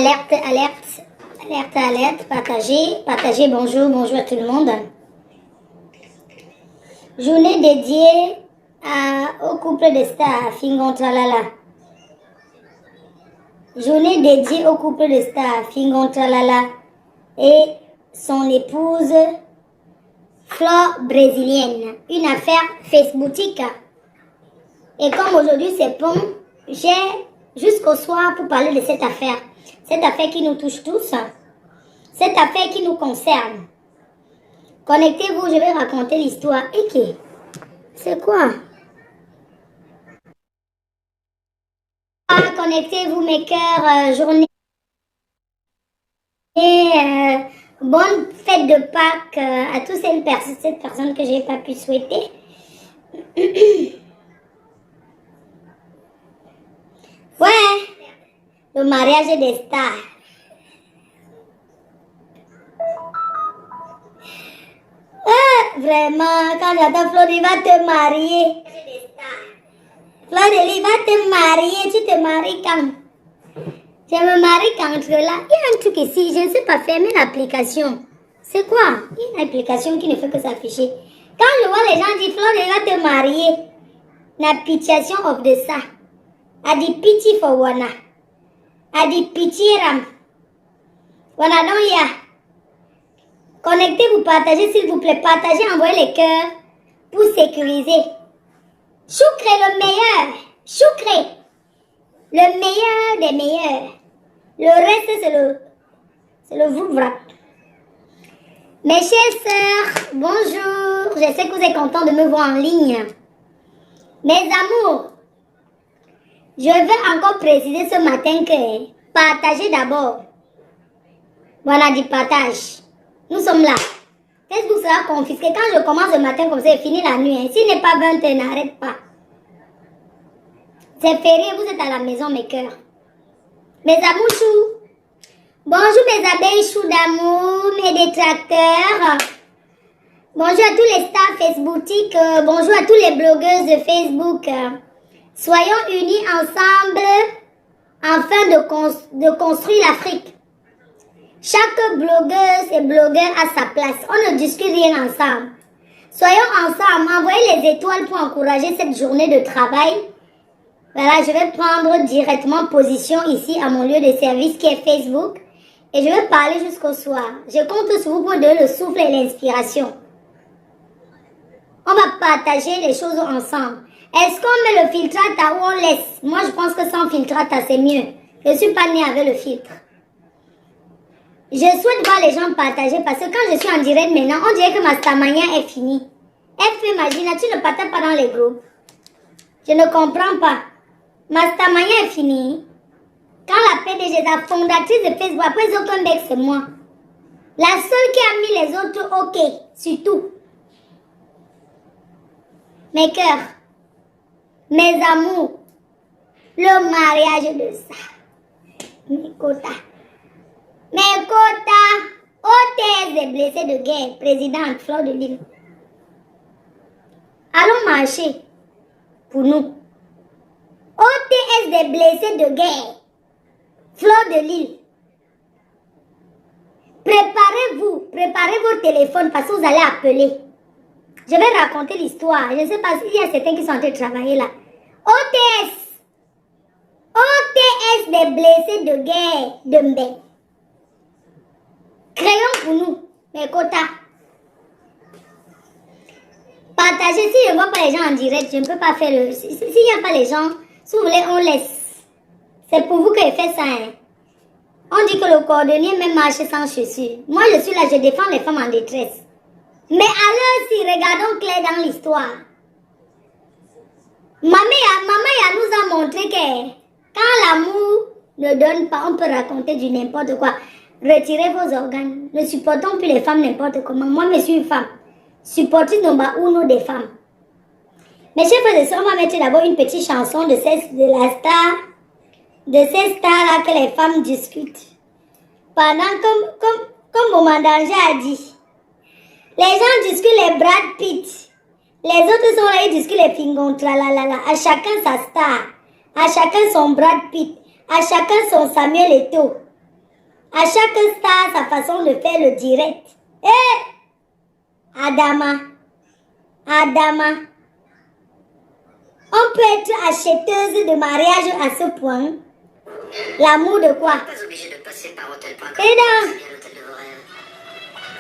Alerte, alerte, alerte, alerte, partagez, bonjour à tout le monde. Journée dédiée au couple de stars, Fingon Tralala. Journée dédiée au couple de stars, Fingon Tralala et son épouse Flore brésilienne. Une affaire Facebookique. Et comme aujourd'hui c'est bon, j'ai jusqu'au soir pour parler de cette affaire. Cette affaire qui nous touche tous. Cette affaire qui nous concerne. Connectez-vous, je vais raconter l'histoire. Et qui? C'est quoi? Connectez-vous mes cœurs, journée. Bonne fête de Pâques à toutes ces personnes que je n'ai pas pu souhaiter. Ouais, le mariage des stars. Vraiment, quand j'entends Flore va te marier. Flore va te marier, tu te maries quand? Je me marie quand là. Il y a un truc ici, je ne sais pas, fermer l'application. C'est quoi? Il y a une application qui ne fait que s'afficher. Quand je vois les gens dire Flore va te marier, l'application of de ça. A dit pitié for wana. A dit pitié ram. Wana donc il y a. Connectez-vous, partagez s'il vous plaît. Partagez, envoyez les cœurs pour sécuriser. Choucré le meilleur. Choucré. Le meilleur des meilleurs. Le reste, c'est le vrap. Mes chères sœurs, bonjour. Je sais que vous êtes contents de me voir en ligne. Mes amours, je veux encore préciser ce matin que partagez d'abord. Voilà du partage. Nous sommes là. Facebook sera confisqué. Quand je commence le matin comme ça, il finit la nuit. Hein. S'il n'est pas 20h, n'arrête pas. C'est férié, vous êtes à la maison, mes cœurs. Mes amours choux. Bonjour mes abeilles choux d'amour, mes détracteurs. Bonjour à tous les stars Facebookiques. Bonjour à tous les blogueuses de Facebook. Soyons unis ensemble afin de construire l'Afrique. Chaque blogueuse et blogueur a sa place. On ne discute rien ensemble. Soyons ensemble. Envoyez les étoiles pour encourager cette journée de travail. Voilà, je vais prendre directement position ici à mon lieu de service qui est Facebook. Et je vais parler jusqu'au soir. Je compte sur vous pour donner le souffle et l'inspiration. On va partager les choses ensemble. Est-ce qu'on met le filtrata ou on laisse? Moi, je pense que sans filtrata, c'est mieux. Je ne suis pas née avec le filtre. Je souhaite voir les gens partager parce que quand je suis en direct maintenant, on dirait que ma stamania est finie. Elle fait magie, tu ne partages pas dans les groupes. Je ne comprends pas. Ma stamania est finie. Quand la PDG, la fondatrice de Facebook, après Zuckerberg, c'est moi. La seule qui a mis les autres OK, sur tout. Mes cœurs, mes amours, le mariage de ça. Mes quotas. Mes quotas, hôtesse des blessés de guerre, présidente Flore de Lille. Allons marcher pour nous. OTS des blessés de guerre, Flore de Lille. Préparez-vous, préparez vos téléphones parce que vous allez appeler. Je vais raconter l'histoire. Je ne sais pas s'il y a certains qui sont en train de travailler là. OTS des blessés de guerre de Mbé. Créons pour nous, mes quotas. Partagez, si je ne vois pas les gens en direct, je ne peux pas faire le... S'il n'y a pas les gens, si vous voulez, on laisse. C'est pour vous que je fais ça. Hein. On dit que le cordonnier même marche sans chaussures. Moi, je suis là, je défends les femmes en détresse. Mais alors, si regardons clair dans l'histoire. Maman nous a montré que quand l'amour ne donne pas, on peut raconter du n'importe quoi. Retirez vos organes. Ne supportons plus les femmes n'importe comment. Moi, je suis une femme. Supportez nomba uno des femmes. Mes chers frères et sœurs, on va mettre d'abord une petite chanson de ces stars-là que les femmes discutent. Pendant, comme Maman Danger a dit, les gens discutent les Brad Pitt. Les autres sont là, ils discutent les Fingon Tralalala. À chacun sa star. À chacun son Brad Pitt. À chacun son Samuel Eto'o. À chaque star, sa façon de faire le direct. Adama. On peut être acheteuse de mariage à ce point. L'amour de quoi? Pas obligé de passer par hôtel.com. Et dans C'est bien l'hôtel de vos rêves.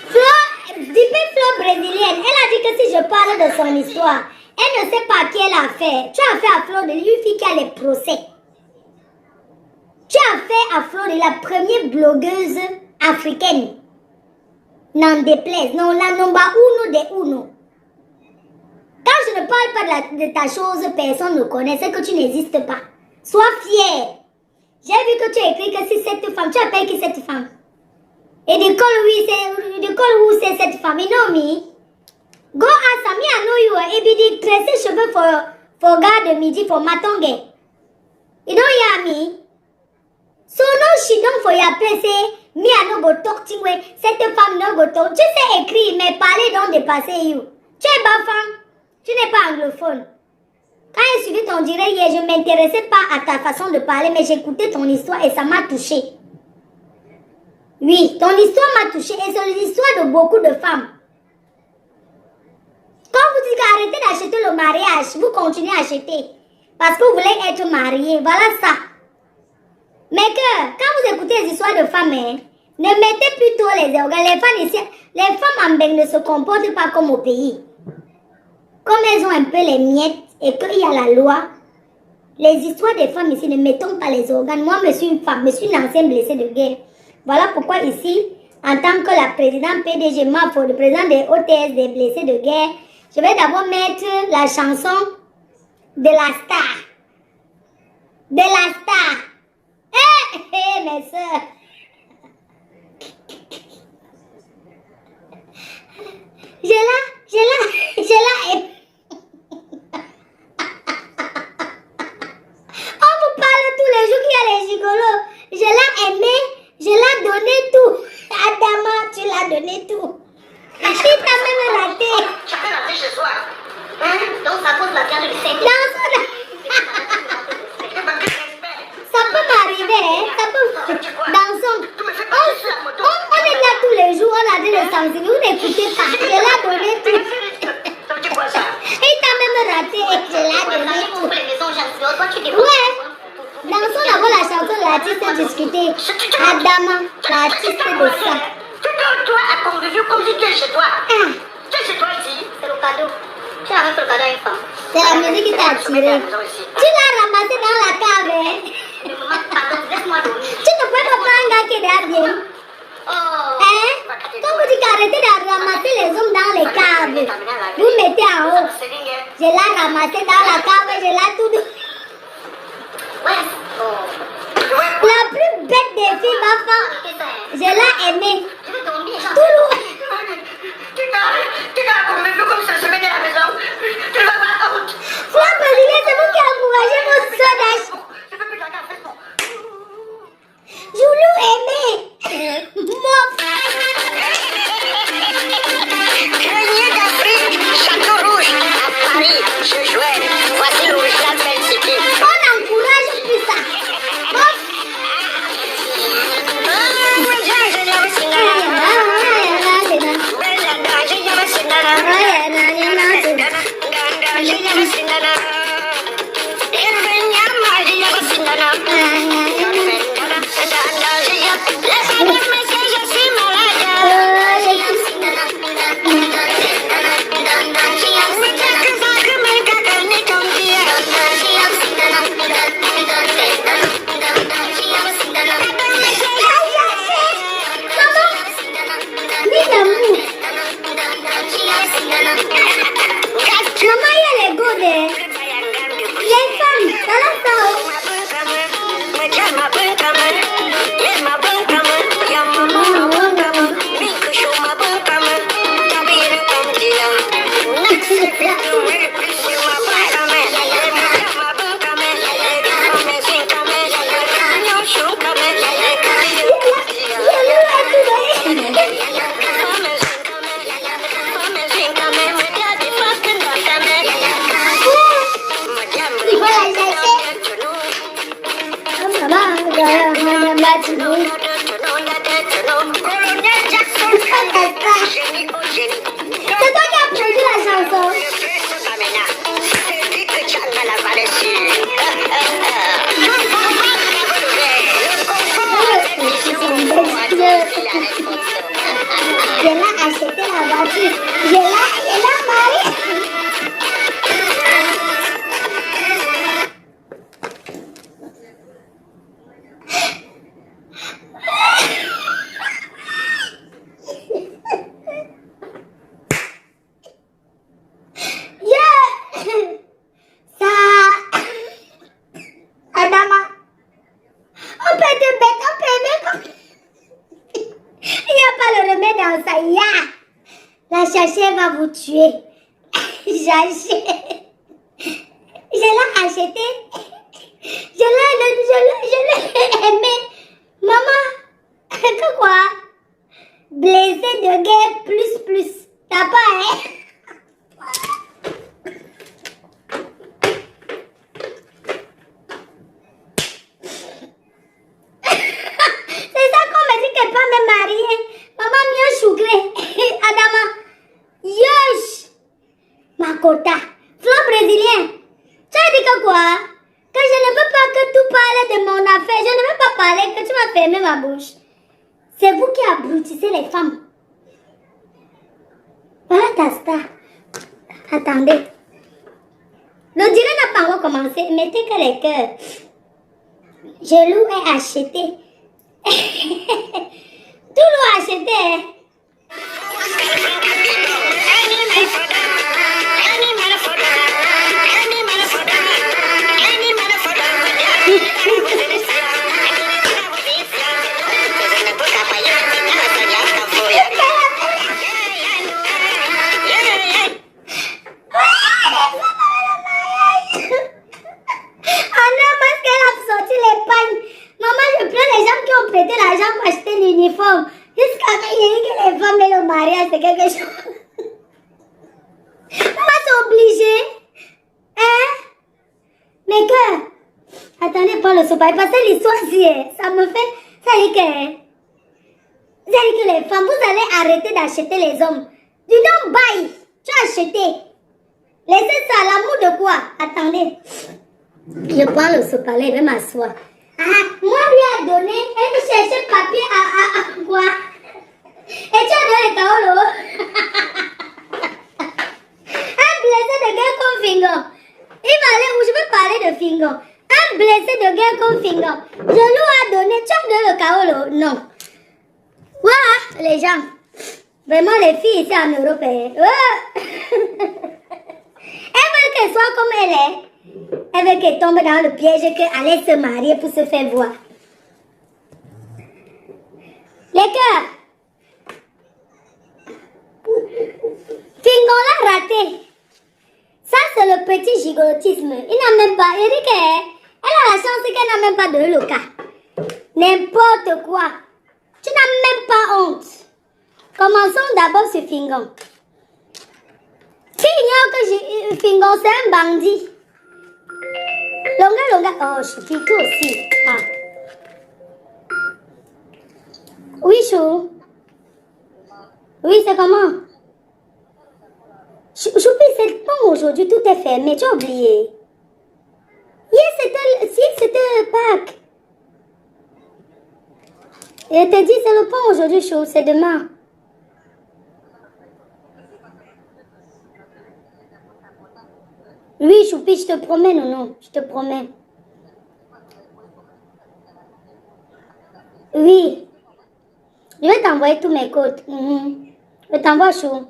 Flo, Fleur brésilienne, elle a dit que si je parle de son histoire, elle ne sait pas qui elle a fait. Tu as fait à Fleur de une fille qui a les procès. Tu as fait à Fleur de la première blogueuse africaine. N'en déplaise. Non, la number uno de uno. Quand je ne parle pas de ta chose, personne ne connaît. C'est que tu n'existes pas. Sois fière. J'ai vu que tu as écrit que c'est cette femme. Tu appelles qui cette femme? Et de où c'est cette femme? Non, me. Go ask me, I know you. Et puis dit, tresser cheveux for garde midi for matongue. You don't hear me? So no, she don't for your place. Me, I no go talk to you. Cette femme no go talk. Tu sais écrire, mais parler don't dépasser you. Tu es bafan. Tu n'es pas anglophone. Quand j'ai suivi ton direct hier, je ne m'intéressais pas à ta façon de parler, mais j'écoutais ton histoire et ça m'a touché. Oui, ton histoire m'a touché et c'est l'histoire de beaucoup de femmes. Quand vous dites qu'arrêtez d'acheter le mariage, vous continuez à acheter. Parce que vous voulez être marié. Voilà ça. Mais que, quand vous écoutez les histoires de femmes, ne mettez plus trop les organes. Les femmes ici, les femmes en Beng ne se comportent pas comme au pays. Comme elles ont un peu les miettes et qu'il y a la loi, les histoires des femmes ici, ne mettons pas les organes. Moi, je suis une femme, je suis une ancienne blessée de guerre. Voilà pourquoi ici, en tant que la présidente PDG MAFO, le président des OTS des blessés de guerre, je vais d'abord mettre la chanson de la star. De la star. Mes soeurs. Je la aime. On vous parle tous les jours qu'il y a les gigolos. Je l'ai aimé, je l'ai donné tout. Adama, tu l'as donné tout. Il t'a même raté. Tu peux rentrer chez soi. Hein? Donc ça pose la pierre de l'essai. Ça peut m'arriver, hein? Ça peut. Dansons. On est là tous les jours, on a dit le samedi. Vous n'écoutez pas. Je l'ai donné tout. Il t'a même raté. Je l'ai donné tout. Ouais. Dansons d'abord la chanson de l'artiste discutée. Adama, l'artiste de ça. Tu donnes toi à conviviaux comme si tu es chez toi. Tu es chez toi ici. C'est le cadeau. Tu as fait le cadeau à une femme. C'est la musique qui t'a attiré. Tu l'as ramassé dans la cave. Laisse-moi dormir. Tu ne peux pas prendre un gars qui est derrière bien. Quand vous dites qu'arrêtez de ramasser les hommes dans les caves, vous mettez en haut. Je l'ai ramassé dans la cave, je l'ai tout. La plus bête des filles, ma femme, je l'ai aimée. Tout lourd. Tu t'as conviviaux comme ça, se mettre à la maison. Tu ne vas pas honte. Fleur brésilienne, c'est vous qui encouragez mon sondage. Je peux plus regarder en Facebook. Joulou aimé. Mon Grenier d'Afrique, Château Rouge, à Paris, je jouais. Voici l'original Belle City. on n'encourage plus ça. Maman, il y a les go de... Les femmes, dans la salle. Je l'ai acheté la voiture. Je l'ai marié. Ça. Adama. On peut te mettre, on peut mettre. Il n'y a pas le remède dans ça. Ya. La chercher va vous tuer. J'achète. Je l'ai acheté. Je l'ai aimé. Maman. Que quoi? Blessé de guerre plus. T'as pas, hein? C'est ça qu'on m'a dit qu'elle peut me marier. Maman, mieux choucré. Adama. Yosh. Makota. Flan brésilien. Tu as dit que quoi? Que je ne veux pas que tu parles de mon affaire. Je ne veux pas parler que tu m'as fermé ma bouche. C'est vous qui abrutissez les femmes. Voilà ta star. Attendez. Le dîner n'a pas encore commencé. Mettez que les cœurs. Je l'ai acheté. Tout l'ont acheté. Maman, je prends les gens qui ont prêté l'argent pour acheter l'uniforme. Jusqu'à quand il y a dit que les femmes et le mariage, c'est quelque chose. Maman, c'est obligé. Hein? Mais que? Attendez, prends le sopaille. Parce que l'histoire, ça me fait. Ça dit que les femmes, vous allez arrêter d'acheter les hommes. Du don't buy. Tu as acheté. Laissez ça, l'amour de quoi? Attendez. Je prends le sopaille, je vais m'asseoir. Moi, lui a donné, elle me cherchait papier à quoi? Et tu as donné le kaolo. Un blessé de guerre comme Fingon. Il va aller où je veux parler de Fingon. Un blessé de guerre comme Fingon. Je lui ai donné, tu as donné le kaolo? Non. Voilà, les gens. Vraiment, les filles ici en Europe. Elles veulent qu'elle soit comme elle est. Elle veut qu'elle tombe dans le piège qu'elle allait se marier pour se faire voir. Les cœurs. Fingon l'a raté. Ça, c'est le petit gigolotisme. Il n'a même pas. Il dit qu'elle a la chance qu'elle n'a même pas de le cas. N'importe quoi. Tu n'as même pas honte. Commençons d'abord sur Fingon. Qui ignore que Fingon, c'est un bandit. Longa. Oh, je suis tout aussi. Ah. Oui, Chou. Oui, c'est comment? Choupi, c'est bon aujourd'hui, tout est fermé. Tu as oublié. Hier, c'était Pâques. Et je te dis, c'est le pont aujourd'hui, Chou. C'est demain. Oui, Choupi, je te promets, non, je te promets. Oui. Je vais t'envoyer tous mes codes. Je t'envoie, Chou.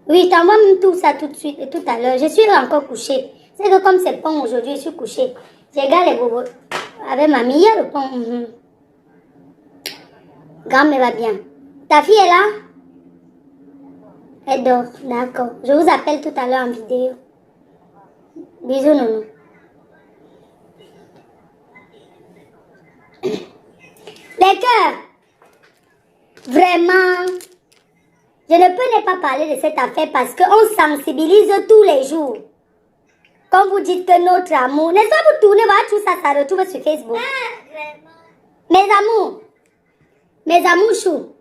Oui, je t'envoie même tout ça tout de suite et tout à l'heure. Je suis encore couchée. C'est que comme c'est pont aujourd'hui, je suis couchée. Je regarde les bobos. Avec mamie, il y a le pont. Grand-mère va bien. Ta fille est là? Elle dort, d'accord. Je vous appelle tout à l'heure en vidéo. Bisous, Nounou. Les cœurs, vraiment, je ne peux pas parler de cette affaire parce qu'on sensibilise tous les jours. Quand vous dites que notre amour, n'est-ce pas, vous tournez, voilà, tout ça, ça retrouve sur Facebook. Mes amours choux.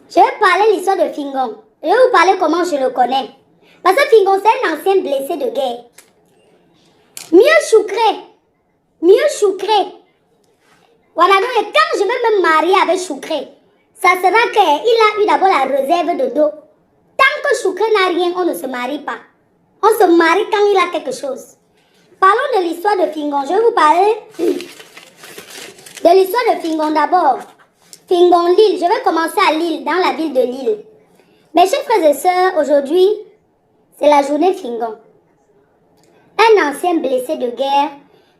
Je vais parler de l'histoire de Fingon. Je vais vous parler comment je le connais. Parce que Fingon, c'est un ancien blessé de guerre. Mieux choucré. Voilà, donc, et quand je vais me marier avec Choukré, ça sera qu'il a eu d'abord la réserve de dos. Tant que Choukré n'a rien, on ne se marie pas. On se marie quand il a quelque chose. Parlons de l'histoire de Fingon. Je vais vous parler de l'histoire de Fingon d'abord. Fingon, Lille. Je vais commencer à Lille, dans la ville de Lille. Mes chers frères et sœurs, aujourd'hui, c'est la journée Fingon. Un ancien blessé de guerre.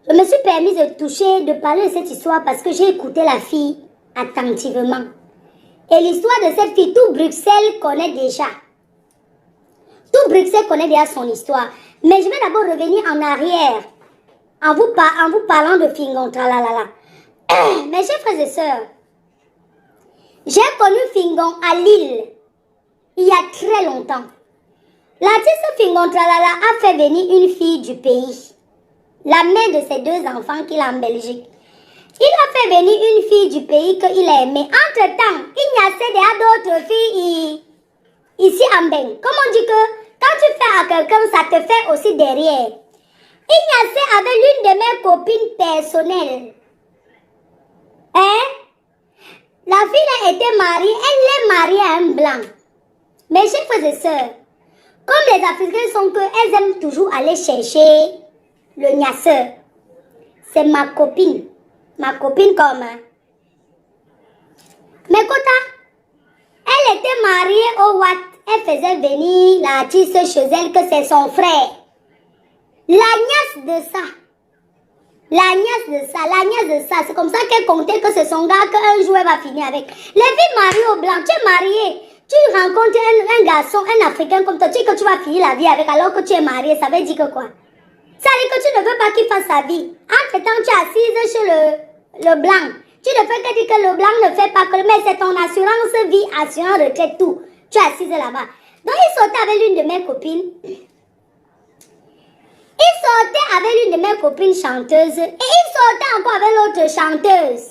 Je me suis permis de toucher, de parler de cette histoire parce que j'ai écouté la fille attentivement. Et l'histoire de cette fille, tout Bruxelles connaît déjà. Tout Bruxelles connaît déjà son histoire. Mais je vais d'abord revenir en arrière en vous parlant de Fingon. Mes chers frères et sœurs, j'ai connu Fingon à Lille il y a très longtemps. L'artiste Fingon Tralala a fait venir une fille du pays, la mère de ses 2 enfants qu'il a en Belgique. Il a fait venir une fille du pays qu'il a aimée. Entre-temps, il y a déjà d'autres filles ici en Beng. Comme on dit que quand tu fais à quelqu'un, ça te fait aussi derrière. Ignace avait l'une de mes copines personnelles. Hein? La fille a été mariée, elle est mariée à un blanc. Mes chers frères et sœurs, comme les Africains sont que, elles aiment toujours aller chercher le gnasseur. C'est ma copine. Ma copine comme... Mais Kota, elle était mariée au Watt. Elle faisait venir l'artiste chez elle que c'est son frère. La nièce de ça. C'est comme ça qu'elle comptait que c'est son gars qu'un jour elle va finir avec. Les filles mariées au blanc, tu es mariée. Tu rencontres un garçon, un Africain comme toi, tu dis que tu vas finir la vie avec alors que tu es mariée. Ça veut dire que quoi? Ça veut dire que tu ne veux pas qu'il fasse sa vie. Entre-temps, tu es assise chez le blanc. Tu ne fais que dire que le blanc ne fait pas que... Mais c'est ton assurance vie, assurance retraite, tout. Tu es assise là-bas. Donc, il sortait avec l'une de mes copines. Chanteuses. Et il sortait encore avec l'autre chanteuse.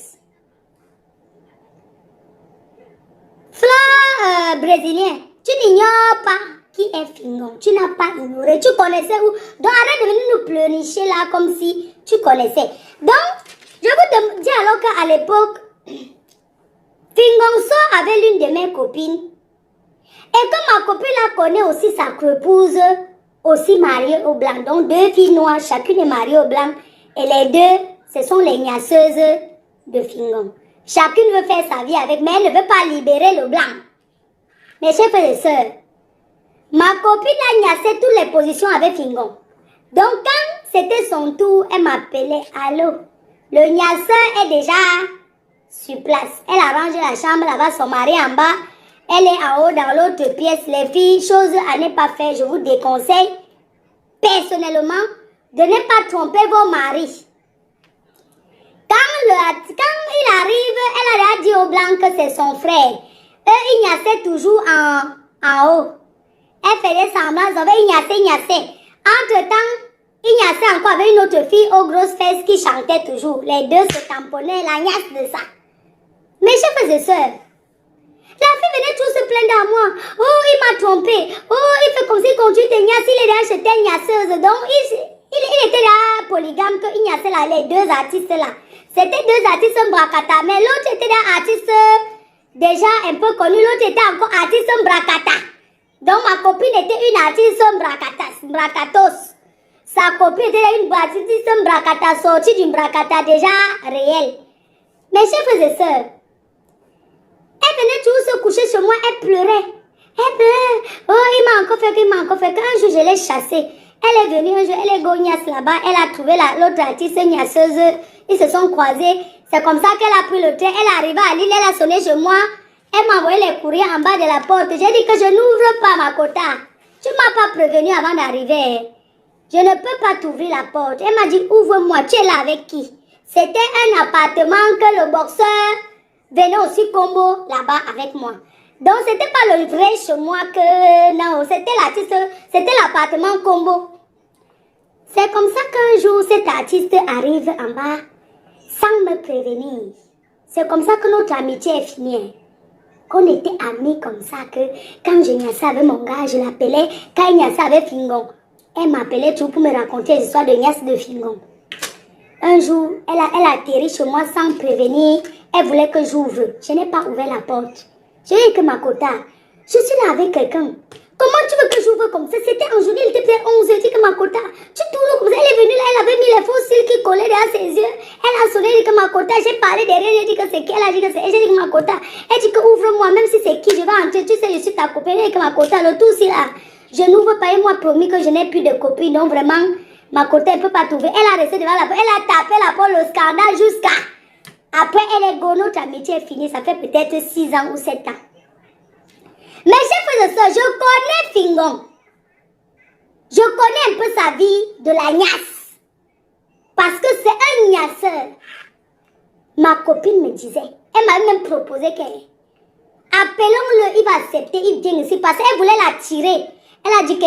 Fleur brésilien. Tu n'ignores pas qui est Fingon. Tu n'as pas ignoré. Tu connaissais où? Donc, arrête de venir nous pleurnicher là comme si tu connaissais. Donc, je vous dis alors qu'à l'époque, Fingon sort avec l'une de mes copines. Et que ma copine la connaît aussi sa épouse, aussi mariée au blanc. Donc 2 filles noires, chacune est mariée au blanc. Et les 2, ce sont les gnasseuses de Fingon. Chacune veut faire sa vie avec, mais elle ne veut pas libérer le blanc. Mes chers frères et sœurs, ma copine a gnassé toutes les positions avec Fingon. Donc quand c'était son tour, elle m'appelait, allô, le gnasseur est déjà sur place. Elle arrange la chambre là-bas, son mari en bas. Elle est en haut dans l'autre pièce. Les filles, chose à ne pas faire, je vous déconseille personnellement de ne pas tromper vos maris. Quand il arrive, elle a dit au blanc que c'est son frère. Eux, Ignace toujours en haut. Elle faisait semblant, ils avaient Ignace. Entre-temps, Ignace encore avec une autre fille aux grosses fesses qui chantait toujours. Les 2 se tamponnaient, la gnasse de ça. Mes chers frères et sœurs, la fille venait toujours se plaindre à moi. Oh, il m'a trompé. Oh, il fait comme s'il continue de gnasse. Il est là, j'étais gnasseuse. Donc, il était là polygame que Ignace là, les 2 artistes là. C'était 2 artistes bracata. Mais l'autre était là, artiste déjà un peu connu. L'autre était encore artiste bracata. Donc, ma copine était une artiste bracatos. Sa copine était une artiste bracata, sortie d'une bracata déjà réelle. Mes chers frères et sœurs, elle venait toujours se coucher chez moi, elle pleurait. Elle pleurait. Oh, il m'a encore fait qu'un jour je l'ai chassée. Elle est venue un jour, elle est gognasse là-bas, elle a trouvé l'autre artiste gnasseuse. Ils se sont croisés. C'est comme ça qu'elle a pris le train. Elle est arrivée à Lille, elle a sonné chez moi. Elle m'a envoyé les courriers en bas de la porte. J'ai dit que je n'ouvre pas ma quota. Tu ne m'as pas prévenu avant d'arriver. Je ne peux pas t'ouvrir la porte. Elle m'a dit, ouvre-moi, tu es là avec qui? C'était un appartement que le boxeur venait aussi combo là-bas avec moi. Donc, c'était pas le vrai chez moi que... Non, c'était l'artiste, c'était l'appartement combo. C'est comme ça qu'un jour, cet artiste arrive en bas sans me prévenir. C'est comme ça que notre amitié est finie. Qu'on était amis comme ça que quand je gnassais avec mon gars, je l'appelais. Quand il gnassait avec Fingon, elle m'appelait tout pour me raconter l'histoire de gnasse de Fingon. Un jour, elle a atterri chez moi sans prévenir. Elle voulait que j'ouvre. Je n'ai pas ouvert la porte. J'ai dit que Makota, je suis là avec quelqu'un. Comment tu veux que j'ouvre comme ça? C'était en journée, il était peut-être 11h. Je dis que Makota, tu tournes comme ça. Elle est venue là, elle avait mis les faux cils qui collaient derrière ses yeux. Elle a sonné, elle dit que Makota, j'ai parlé derrière, j'ai dit que c'est qui? Elle a dit que c'est elle. J'ai dit que Makota, elle dit que ouvre-moi, même si c'est qui, je vais entrer. Tu sais, je suis ta copine. Elle dit que Makota, le tout c'est là. Je n'ouvre pas et moi promis que je n'ai plus de copine. Donc vraiment, Makota, elle ne peut pas trouver. Elle a resté devant la porte, elle a tapé la porte, le scandale jusqu'à. Après, elle est go, notre amitié est finie. Ça fait peut-être 6 ans ou 7 ans. Mais chef de soeur, je connais Fingon. Je connais un peu sa vie de la gnasse. Parce que c'est un gnasseur. Ma copine me disait, elle m'a même proposé qu'elle... Appelons-le, il va accepter, il vient ici. Parce qu'elle voulait l'attirer. Elle a dit que...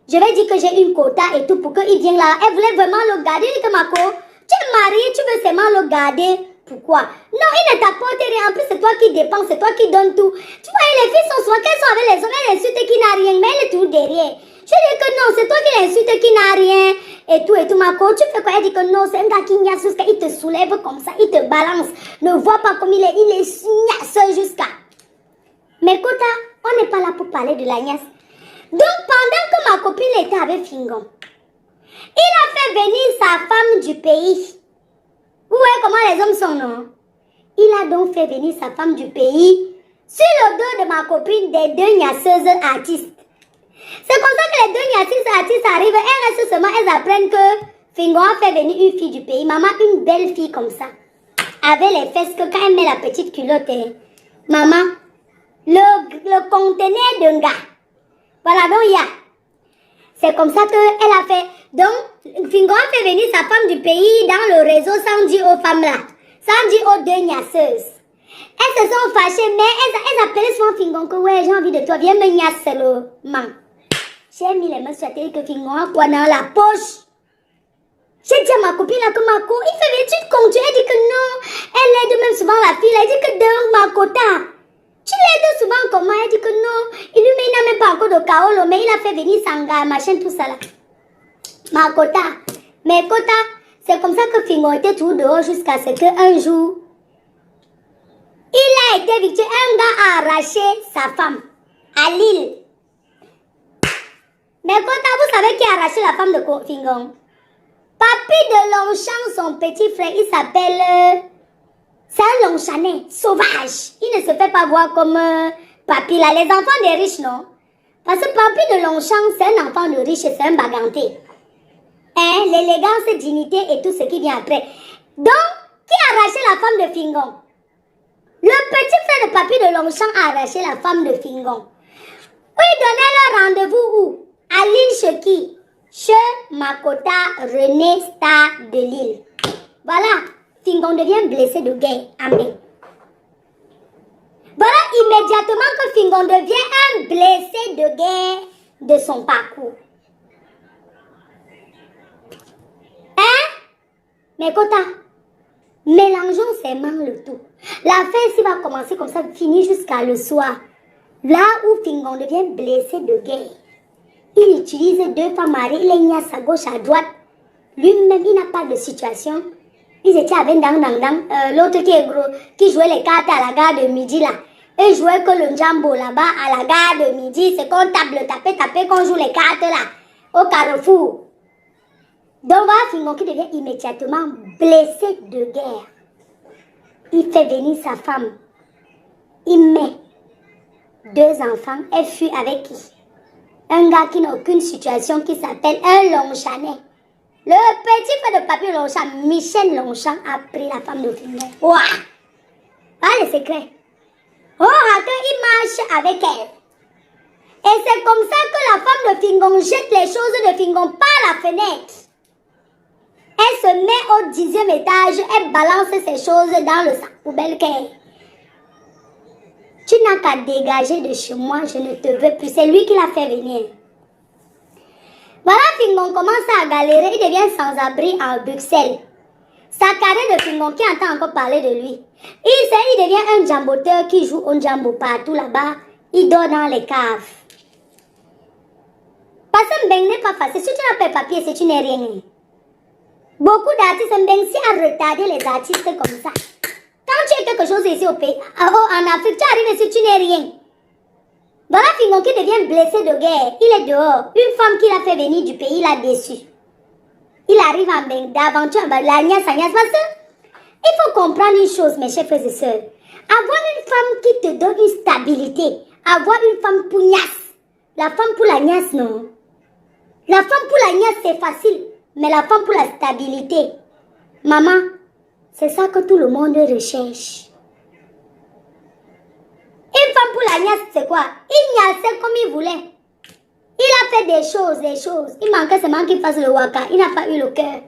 Je vais dire que j'ai une quota et tout pour qu'il vienne là. Elle voulait vraiment le garder. Elle dit que Mako, tu es mariée, tu veux seulement le garder. Pourquoi? Non, il ne t'apporte rien. En plus, c'est toi qui dépenses, c'est toi qui donnes tout. Tu vois, les filles sont souvent, qu'elles sont avec les hommes, elles insultent qui n'a rien, mais elle est toujours derrière. Je dis que non, c'est toi qui l'insulte qui n'a rien. Et tout, Mako, tu fais quoi? Elle dit que non, c'est un gars qui gnasse jusqu'à, il te soulève comme ça, il te balance. Ne vois pas comme il est gnasseur jusqu'à. Mais Kota, on n'est pas là pour parler de la gnasse. Donc, pendant que ma copine était avec Fingon, il a fait venir sa femme du pays. Vous voyez comment les hommes sont, non? Il a donc fait venir sa femme du pays sur le dos de ma copine des 2 gnasseuses artistes. C'est comme ça que les 2 gnasseuses artistes arrivent. Elles restent seulement, elles apprennent que Fingon a fait venir une fille du pays. Maman, une belle fille comme ça. Avec les fesses que quand elle met la petite culotte, maman, le conteneur d'un gars. Voilà, donc il y a. C'est comme ça qu'elle a fait. Donc, Fingon a fait venir sa femme du pays dans le réseau sans dire aux femmes là. Sans dire aux 2 gnasseuses. Elles se sont fâchées, mais elles appelaient souvent Fingon que ouais, j'ai envie de toi, viens me gnasser le man. J'ai mis les mains sur la télé que Fingon a quoi dans la poche. J'ai dit à ma copine là que Mako, il fait venir, tu te comptes. Elle dit que non. Elle aide même souvent la fille. Elle dit que dans ma quota. Tu l'aides souvent comment? Elle dit que non. Il n'a même pas encore de kaolo, mais il a fait venir Sanga, machin, tout ça là. Ma Kota. Mais Kota, c'est comme ça que Fingon était tout dehors jusqu'à ce qu'un jour, il a été victime. Un gars a arraché sa femme à Lille. Mais Kota, vous savez qui a arraché la femme de Fingon? Papi de Longchamp, son petit frère, il s'appelle... C'est un Longchanais, sauvage. Il ne se fait pas voir comme Papi là. Les enfants des riches, non? Parce que Papi de Longchamp, c'est un enfant de riche, c'est un baganté. Hein? L'élégance, dignité et tout ce qui vient après. Donc, qui a arraché la femme de Fingon? Le petit frère de Papi de Longchamp a arraché la femme de Fingon. Il donnait leur rendez-vous où? À Lille, chez qui? Chez Makota René Star de Lille. Voilà. Fingon devient blessé de guerre. Amen. Voilà immédiatement que Fingon devient un blessé de guerre de son parcours. Hein? Mais Kota, mélangeons seulement le tout. La fête va commencer comme ça, finir jusqu'à le soir. Là où Fingon devient blessé de guerre. Il utilise 2 femmes mariées, il est à gauche, à droite. Lui-même, il n'a pas de situation. Ils étaient avec l'autre qui est gros, qui jouait les cartes à la gare de midi là. Et jouait que le jambo là-bas à la gare de midi. C'est qu'on tape le tapé, qu'on joue les cartes là, au carrefour. Donc voilà Fingon qui devient immédiatement blessé de guerre. Il fait venir sa femme. Il met 2 enfants. Elle fuit avec qui? Un gars qui n'a aucune situation qui s'appelle un Longchanais. Le petit frère de Papi Longchamp, Michel Longchamp, a pris la femme de Fingon. Ouah! Voilà le secret. Oh, attends, il marche avec elle. Et c'est comme ça que la femme de Fingon jette les choses de Fingon par la fenêtre. Elle se met au 10e étage, elle balance ses choses dans le sac poubelle qu'elle. Tu n'as qu'à dégager de chez moi, je ne te veux plus. C'est lui qui l'a fait venir. Voilà, Fingon commence à galérer, il devient sans-abri en Bruxelles. Sa carrière de Fingon qui entend encore parler de lui. Il devient un jamboteur qui joue au jambo partout là-bas. Il dort dans les caves. Parce que Mbeng n'est pas facile. Si tu n'as pas de papier, c'est tu n'es rien. Beaucoup d'artistes aiment bien si à retarder les artistes comme ça. Quand tu es quelque chose ici au pays, en Afrique, tu arrives ici, tu n'es rien. Voilà Fingon qui devient blessé de guerre. Il est dehors. Une femme qui l'a fait venir du pays, il l'a déçu. Il arrive d'aventure, l'agnasse, parce que il faut comprendre une chose, mes chers frères et sœurs. Avoir une femme qui te donne une stabilité, avoir une femme pugnace. La femme pour l'agnasse, non. La femme pour l'agnasse, c'est facile. Mais la femme pour la stabilité, maman, c'est ça que tout le monde recherche. Une femme pour l'agnasse, c'est quoi? Il niassait comme il voulait. Il a fait des choses. Il manquait seulement qu'il fasse le waka. Il n'a pas eu le cœur.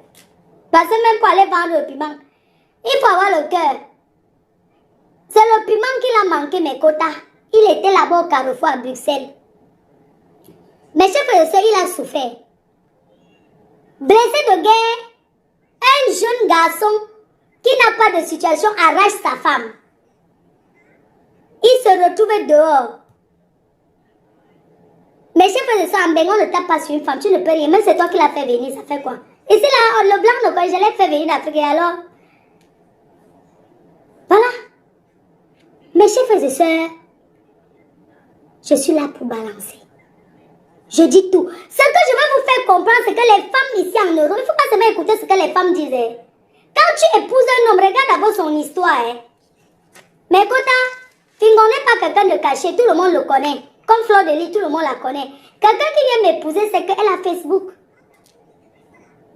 Parce que même pour aller vendre le piment, il faut avoir le cœur. C'est le piment qu'il a manqué, mes quotas. Il était là-bas au Carrefour à Bruxelles. Mes chers frères et sœurs, il a souffert. Blessé de guerre, un jeune garçon qui n'a pas de situation arrache sa femme. Il se retrouve dehors. Mais chef de ça, on ne tape pas sur une femme, tu ne peux rien. Même c'est toi qui l'as fait venir, ça fait quoi? Ici là, le blanc, je l'ai fait venir d'Afrique, alors. Voilà. Mes chefs et sœurs, je suis là pour balancer. Je dis tout. Ce que je vais vous faire comprendre, c'est que les femmes ici en Europe, il ne faut pas seulement écouter ce que les femmes disaient. Quand tu épouses un homme, regarde d'abord son histoire. Mais écoute, Fingon n'est pas quelqu'un de caché, tout le monde le connaît. Comme Fleur de Lys, tout le monde la connaît. Quelqu'un qui vient m'épouser, c'est qu'elle a Facebook.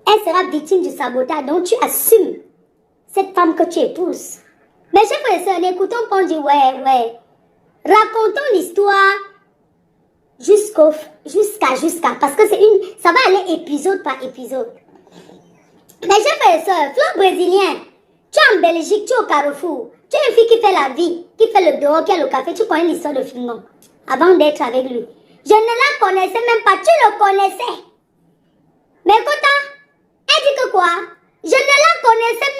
Elle sera victime du sabotage, donc tu assumes cette femme que tu épouses. Mais chers frères et sœurs, n'écoutons pas, on dit ouais. Racontons l'histoire jusqu'à, parce que ça va aller épisode par épisode. Mais chers frères et sœurs, Fleur brésilien, tu es en Belgique, tu es au Carrefour, tu es une fille qui fait la vie, qui fait le dehors, qui a le café, tu connais l'histoire de Fingon avant d'être avec lui. Je ne la connaissais même pas, tu le connaissais. Mais écoute, elle dit que quoi? Je ne la connaissais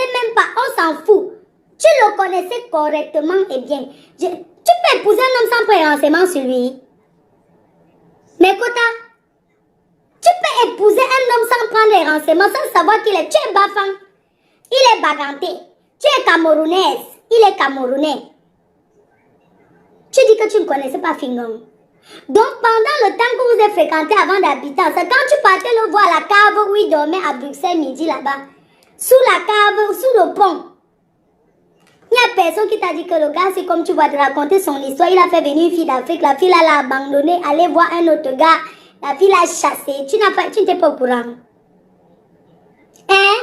même pas, on s'en fout. Tu le connaissais correctement et bien. Tu peux épouser un homme sans pré-renseignement sur lui. Mais écoute, tu peux épouser un homme sans prendre les renseignements, sans savoir qu'il est. Tu es Bafang, il est Baganté. Tu es Camerounaise, il est Camerounais. Tu dis que tu ne connaissais pas Fingon. Donc pendant le temps que vous avez fréquenté avant d'habiter, c'est quand tu partais le voir à la cave où il dormait à Bruxelles midi là-bas. Sous la cave, sous le pont. Il n'y a personne qui t'a dit que le gars, c'est comme tu vas te raconter son histoire. Il a fait venir une fille d'Afrique, la fille l'a abandonné, aller voir un autre gars. La fille l'a chassé. Tu n'étais pas au courant. Hein?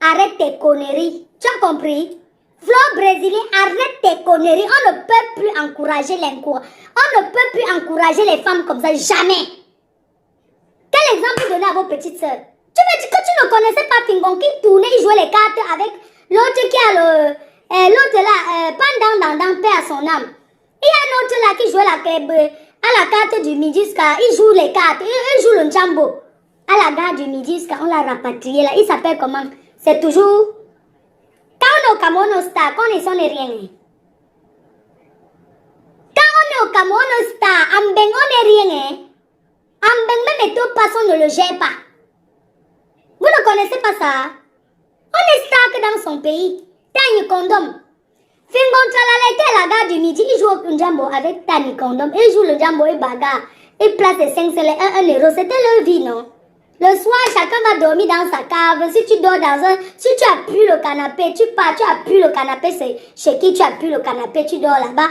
Arrête tes conneries. Tu as compris? Fleur brésilien, arrête tes conneries. On ne peut plus encourager l'incours. On ne peut plus encourager les femmes comme ça. Jamais. Quel exemple vous donnez à vos petites sœurs? Tu me dis que tu ne connaissais pas Fingon qui tournait, il jouait les cartes avec l'autre qui a l'autre là, pendant paix à son âme. Il y a un autre là qui jouait à la carte du Midisca. Il joue les cartes. Il joue le jambo. À la gare du Midisca, on l'a rapatrié là. Il s'appelle comment? C'est toujours... Quand on est au Cameroun, au Star, quand on est, on n'est rien. Quand on est au Cameroun, au Star, en Beng, on n'est rien. En Beng, même les personnes ne le gèrent pas. Vous ne connaissez pas ça? On est star que dans son pays. Tani Condom. Fingon Tralala était à la gare du midi. Il joue au jambo avec Tani Condom. Il joue le jambo et bagarre. Il place les 5 cents, 1 euro. C'était leur vie, non? Le soir, chacun va dormir dans sa cave. Si tu dors si tu appuies le canapé, tu pars, tu appuies le canapé, c'est chez qui tu appuies le canapé, tu dors là-bas.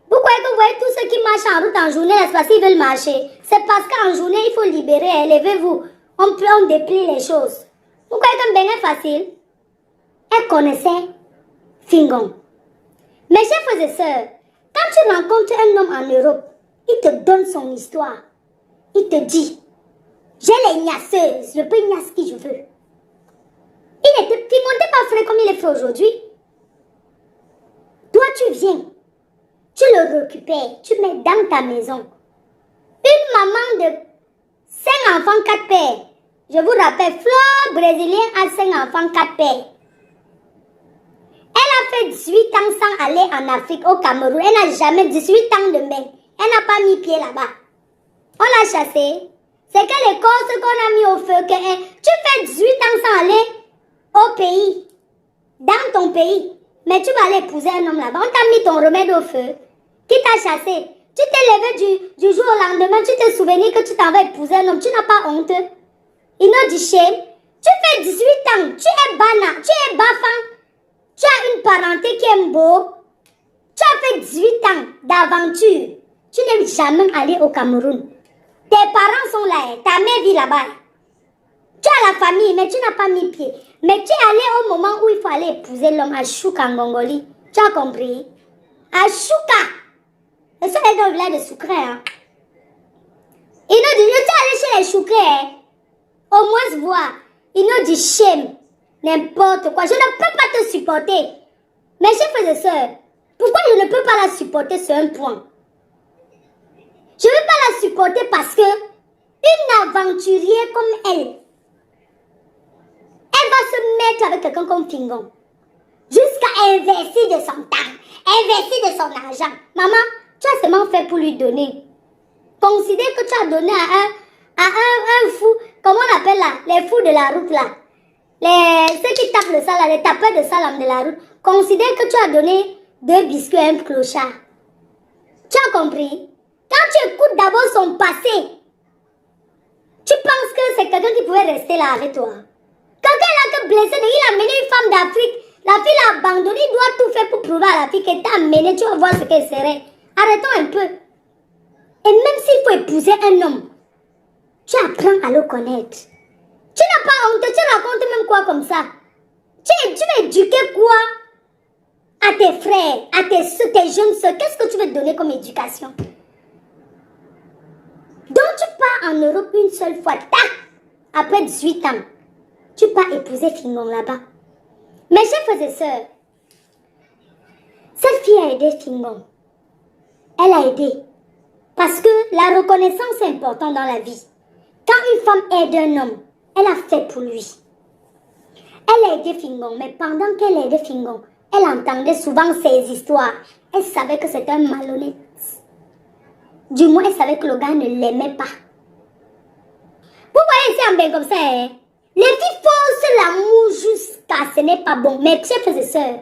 Vous croyez que vous voyez tous ceux qui marchent en route en journée, c'est parce qu'ils veulent marcher. C'est parce qu'en journée, il faut libérer. Levez-vous. On déplie les choses. Vous croyez que Mbeng est facile? Elle connaissait Fingon. Mes chers frères et sœurs, quand tu rencontres un homme en Europe, il te donne son histoire. Il te dit, j'ai les gnasseuses, je peux gnasse qui je veux. Fingon n'était pas frais comme il est fait aujourd'hui. Toi, tu viens, tu le récupères, tu mets dans ta maison. Une maman de 5 enfants, 4 pères. Je vous rappelle, Fleur brésilien a 5 enfants, 4 pères. Elle a fait 18 ans sans aller en Afrique, au Cameroun. Elle n'a jamais 18 ans de mer. Elle n'a pas mis pied là-bas. On l'a chassée. C'est que les causes qu'on a mis au feu, que tu fais 18 ans sans aller au pays, dans ton pays, mais tu vas aller épouser un homme là-bas. On t'a mis ton remède au feu, qui t'a chassé. Tu t'es levé du jour au lendemain, tu t'es souvenu que tu t'en vas épouser un homme, tu n'as pas honte. Il nous dit shame. Tu fais 18 ans, tu es bana, tu es bafan, tu as une parenté qui est beau, tu as fait 18 ans d'aventure, tu n'es jamais allé au Cameroun. Tes parents sont là, ta mère vit là-bas. Tu as la famille, mais tu n'as pas mis pied. Mais tu es allé au moment où il faut aller épouser l'homme à Chouka en Gongoli. Tu as compris? À Chouka. Et ça, est dans le village de Soukré. Hein. Il nous dit, tu es allé chez les Choukré. Hein. Au moins voir. Il nous dit, shame. N'importe quoi. Je ne peux pas te supporter. Mes chers frères et sœurs, pourquoi je ne peux pas la supporter sur un point? Je ne veux pas la supporter parce que une aventurière comme elle va se mettre avec quelqu'un comme Fingon. Jusqu'à investir de son temps, investir de son argent. Maman, tu as seulement fait pour lui donner. Considère que tu as donné à un fou, comment on appelle là, les fous de la route là. Ceux qui tapent le sale, les tapeurs de sale de la route. Considère que tu as donné 2 biscuits à un clochard. Tu as compris? Quand tu écoutes d'abord son passé, tu penses que c'est quelqu'un qui pouvait rester là avec toi. Quelqu'un là que blessé, il a amené une femme d'Afrique. La fille l'a abandonné, il doit tout faire pour prouver à la fille qu'elle t'a amené. Tu vas voir ce qu'elle serait. Arrêtons un peu. Et même s'il faut épouser un homme, tu apprends à le connaître. Tu n'as pas honte, tu racontes même quoi comme ça. Tu vas éduquer quoi à tes frères, à tes soeurs, tes jeunes soeurs. Qu'est-ce que tu veux donner comme éducation? Donc tu pars en Europe une seule fois, tac, après 18 ans. Tu pars épouser Fingon là-bas. Mes chers frères et sœurs, cette fille a aidé Fingon. Elle a aidé. Parce que la reconnaissance est importante dans la vie. Quand une femme aide un homme, elle a fait pour lui. Elle a aidé Fingon, mais pendant qu'elle aidait Fingon, elle entendait souvent ses histoires. Elle savait que c'était un malhonnête. Du moins, elle savait que le gars ne l'aimait pas. Vous voyez ici en bien comme ça, hein? Les filles forcent l'amour jusqu'à ce n'est pas bon. Mais chers frères et sœurs,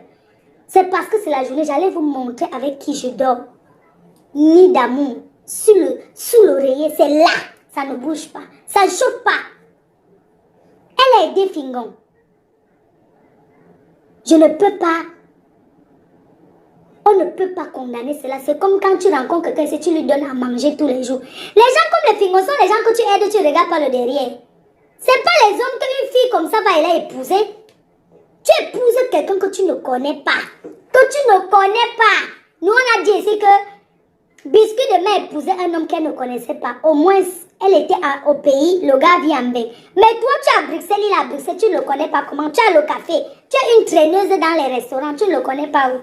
c'est parce que c'est la journée, j'allais vous montrer avec qui je dors. Nid d'amour, sous l'oreiller, c'est là. Ça ne bouge pas, ça ne chauffe pas. Elle a aidé Fingon. Je ne peux pas. On ne peut pas condamner cela. C'est comme quand tu rencontres quelqu'un, si tu lui donnes à manger tous les jours. Les gens comme les Fingons sont les gens que tu aides, tu ne regardes pas le derrière. C'est pas les hommes qu'une fille comme ça va aller épouser. Tu épouses quelqu'un que tu ne connais pas. Que tu ne connais pas. Nous, on a dit ici que Biscuit demain épousait un homme qu'elle ne connaissait pas. Au moins, elle était au pays, le gars vit en bain. Mais toi, tu es à Bruxelles, il est à Bruxelles, tu ne le connais pas comment. Tu as le café. Tu es une traîneuse dans les restaurants, tu ne le connais pas où.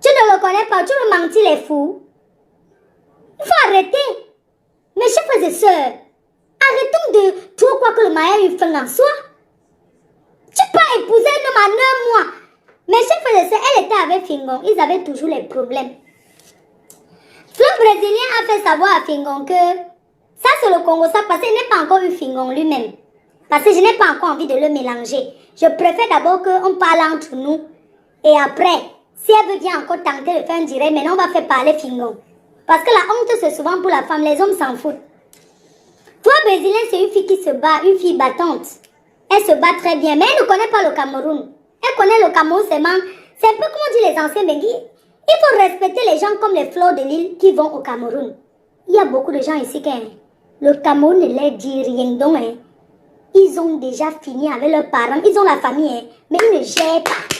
Tu ne le connais pas, tu veux mentir les fous. Il faut arrêter. Mes chers frères et sœurs, arrêtons de trop croire que le mariage est fin en soi. Tu peux épouser un homme en 9 mois. Mes chers frères et sœurs, elle était avec Fingon. Ils avaient toujours les problèmes. Le Brésilien a fait savoir à Fingon que ça c'est le Congo, ça parce qu'il n'est pas encore eu Fingon lui-même. Parce que je n'ai pas encore envie de le mélanger. Je préfère d'abord qu'on parle entre nous. Et après, si elle veut bien encore tenter de faire un direct, maintenant on va faire parler Fingon. Parce que la honte c'est souvent pour la femme, les hommes s'en foutent. Toi Brésilien, c'est une fille qui se bat, une fille battante. Elle se bat très bien, mais elle ne connaît pas le Cameroun. Elle connaît le Cameroun seulement. C'est un peu comme on dit les anciens Benguis. Il faut respecter les gens comme les fleurs de l'île qui vont au Cameroun. Il y a beaucoup de gens ici qui, le Cameroun ne leur dit rien. Donc, ils ont déjà fini avec leurs parents. Ils ont la famille, mais ils ne gèrent pas.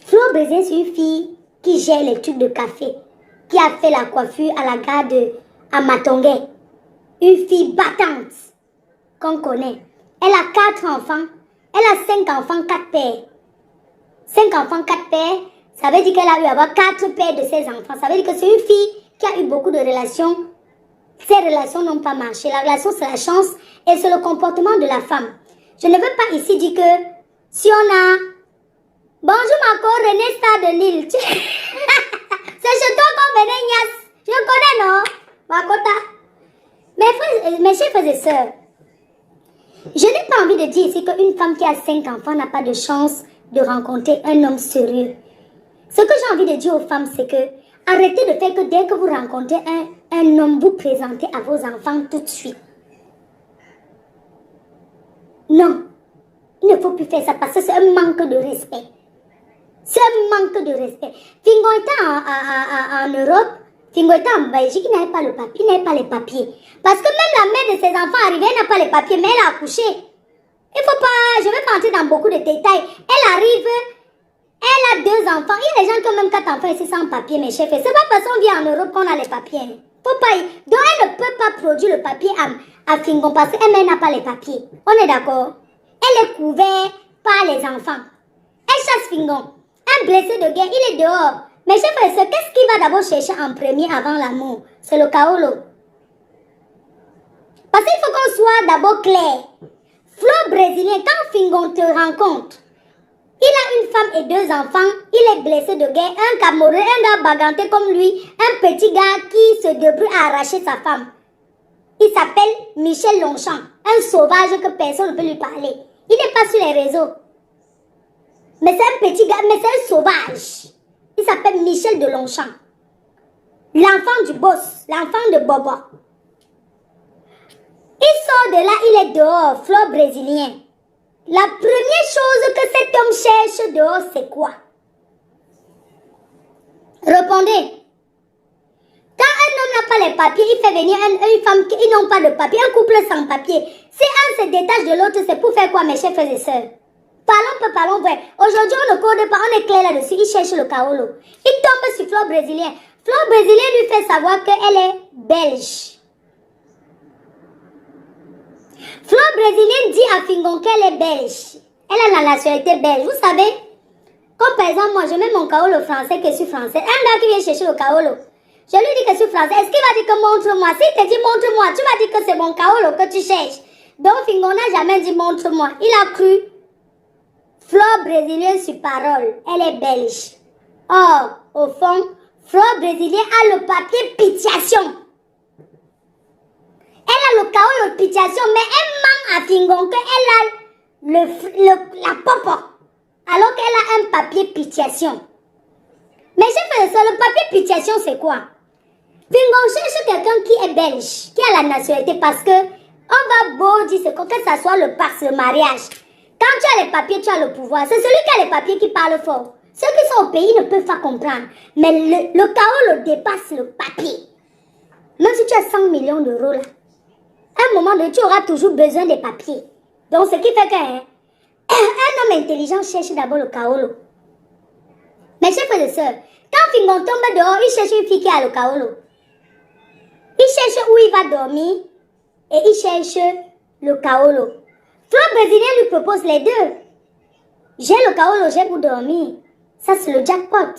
Fleur Brésilien, c'est une fille qui gère les trucs de café. Qui a fait la coiffure à la gare de Amatongué. Une fille battante qu'on connaît. Elle a 4 enfants. Elle a 5 enfants, 4 pères. 5 enfants, 4 pères. Ça veut dire qu'elle a eu à avoir 4 pères de ses enfants. Ça veut dire que c'est une fille qui a eu beaucoup de relations. Ces relations n'ont pas marché. La relation, c'est la chance et c'est le comportement de la femme. Je ne veux pas ici dire que si on a... Bonjour ma co, René Star de Lille. C'est chez toi qu'on venait, Ignace. Je connais, non? Makota. Mes chers frères et sœurs, je n'ai pas envie de dire ici qu'une femme qui a 5 enfants n'a pas de chance de rencontrer un homme sérieux. Ce que j'ai envie de dire aux femmes, c'est que arrêtez de faire que dès que vous rencontrez un homme, vous présentez à vos enfants tout de suite. Non, il ne faut plus faire ça parce que c'est un manque de respect. C'est un manque de respect. Fingo était en Europe, Fingo était en Belgique, il n'avait pas le papier, il n'avait pas les papiers. Parce que même la mère de ses enfants arrivée, elle n'a pas les papiers, mais elle a accouché. Il faut pas, je ne vais pas entrer dans beaucoup de détails. Elle arrive, elle a 2 enfants. Il y a des gens qui ont même 4 enfants ici sans papier, mes chefs. C'est pas parce qu'on vit en Europe qu'on a les papiers. Faut pas, donc elle ne peut pas produire le papier à Fingon parce qu'elle n'a pas les papiers. On est d'accord? Elle est couverte par les enfants. Elle chasse Fingon. Un blessé de guerre, il est dehors. Mais chef, qu'est-ce qu'il va d'abord chercher en premier avant l'amour? C'est le kaolo. Parce qu'il faut qu'on soit d'abord clair. Flo brésilien, quand Fingon te rencontre, il a une femme et 2 enfants, il est blessé de guerre, un Camerounais, un gars baganté comme lui, un petit gars qui se débrouille à arracher sa femme. Il s'appelle Michel Longchamp, un sauvage que personne ne peut lui parler. Il n'est pas sur les réseaux. Mais c'est un petit gars, mais c'est un sauvage. Il s'appelle Michel de Longchamp. L'enfant du boss, l'enfant de Bobo. Il sort de là, il est dehors, fleur brésilien. La première chose que cet homme cherche dehors, c'est quoi? Répondez. Quand un homme n'a pas les papiers, il fait venir une femme qui n'ont pas de papier, un couple sans papier. Si un se détache de l'autre, c'est pour faire quoi, mes chers frères et sœurs? Parlons vrai. Aujourd'hui, on ne code pas, on est clair là-dessus. Il cherche le kaolo. Il tombe sur Fleur brésilien. Fleur brésilien lui fait savoir qu'elle est belge. Fleur brésilien dit à Fingon qu'elle est belge. Elle a la nationalité belge. Vous savez, comme par exemple, moi, je mets mon kaolo français que je suis français. Un gars qui vient chercher le kaolo. Je lui dis que je suis français. Est-ce qu'il va dire que montre-moi? S'il te dit montre-moi, tu vas dire que c'est mon kaolo que tu cherches. Donc, Fingon n'a jamais dit montre-moi. Il a cru. Fleur brésilienne sur parole, elle est belge. Or, au fond, Fleur brésilienne a le papier pitiation. Elle a le chaos de pitiation, mais elle manque à Fingon qu'elle a la popo. Alors qu'elle a un papier pitiation. Mais je fais ça, le papier pitiation c'est quoi? Fingon cherche quelqu'un qui est belge, qui a la nationalité parce que on va beau dire que ça soit le passe, le mariage. Quand tu as les papiers, tu as le pouvoir. C'est celui qui a les papiers qui parle fort. Ceux qui sont au pays ne peuvent pas comprendre. Mais le chaos le dépasse le papier. Même si tu as 100 millions d'euros là, à un moment donné, tu auras toujours besoin des papiers. Donc, ce qui fait qu'un homme intelligent cherche d'abord le kaolo. Mes chers frères et sœurs, quand Fingon tombe dehors, il cherche une fille qui a le kaolo. Il cherche où il va dormir et il cherche le kaolo. Fleur brésilien lui propose les deux. J'ai le kaolo, j'ai pour dormir. Ça, c'est le jackpot.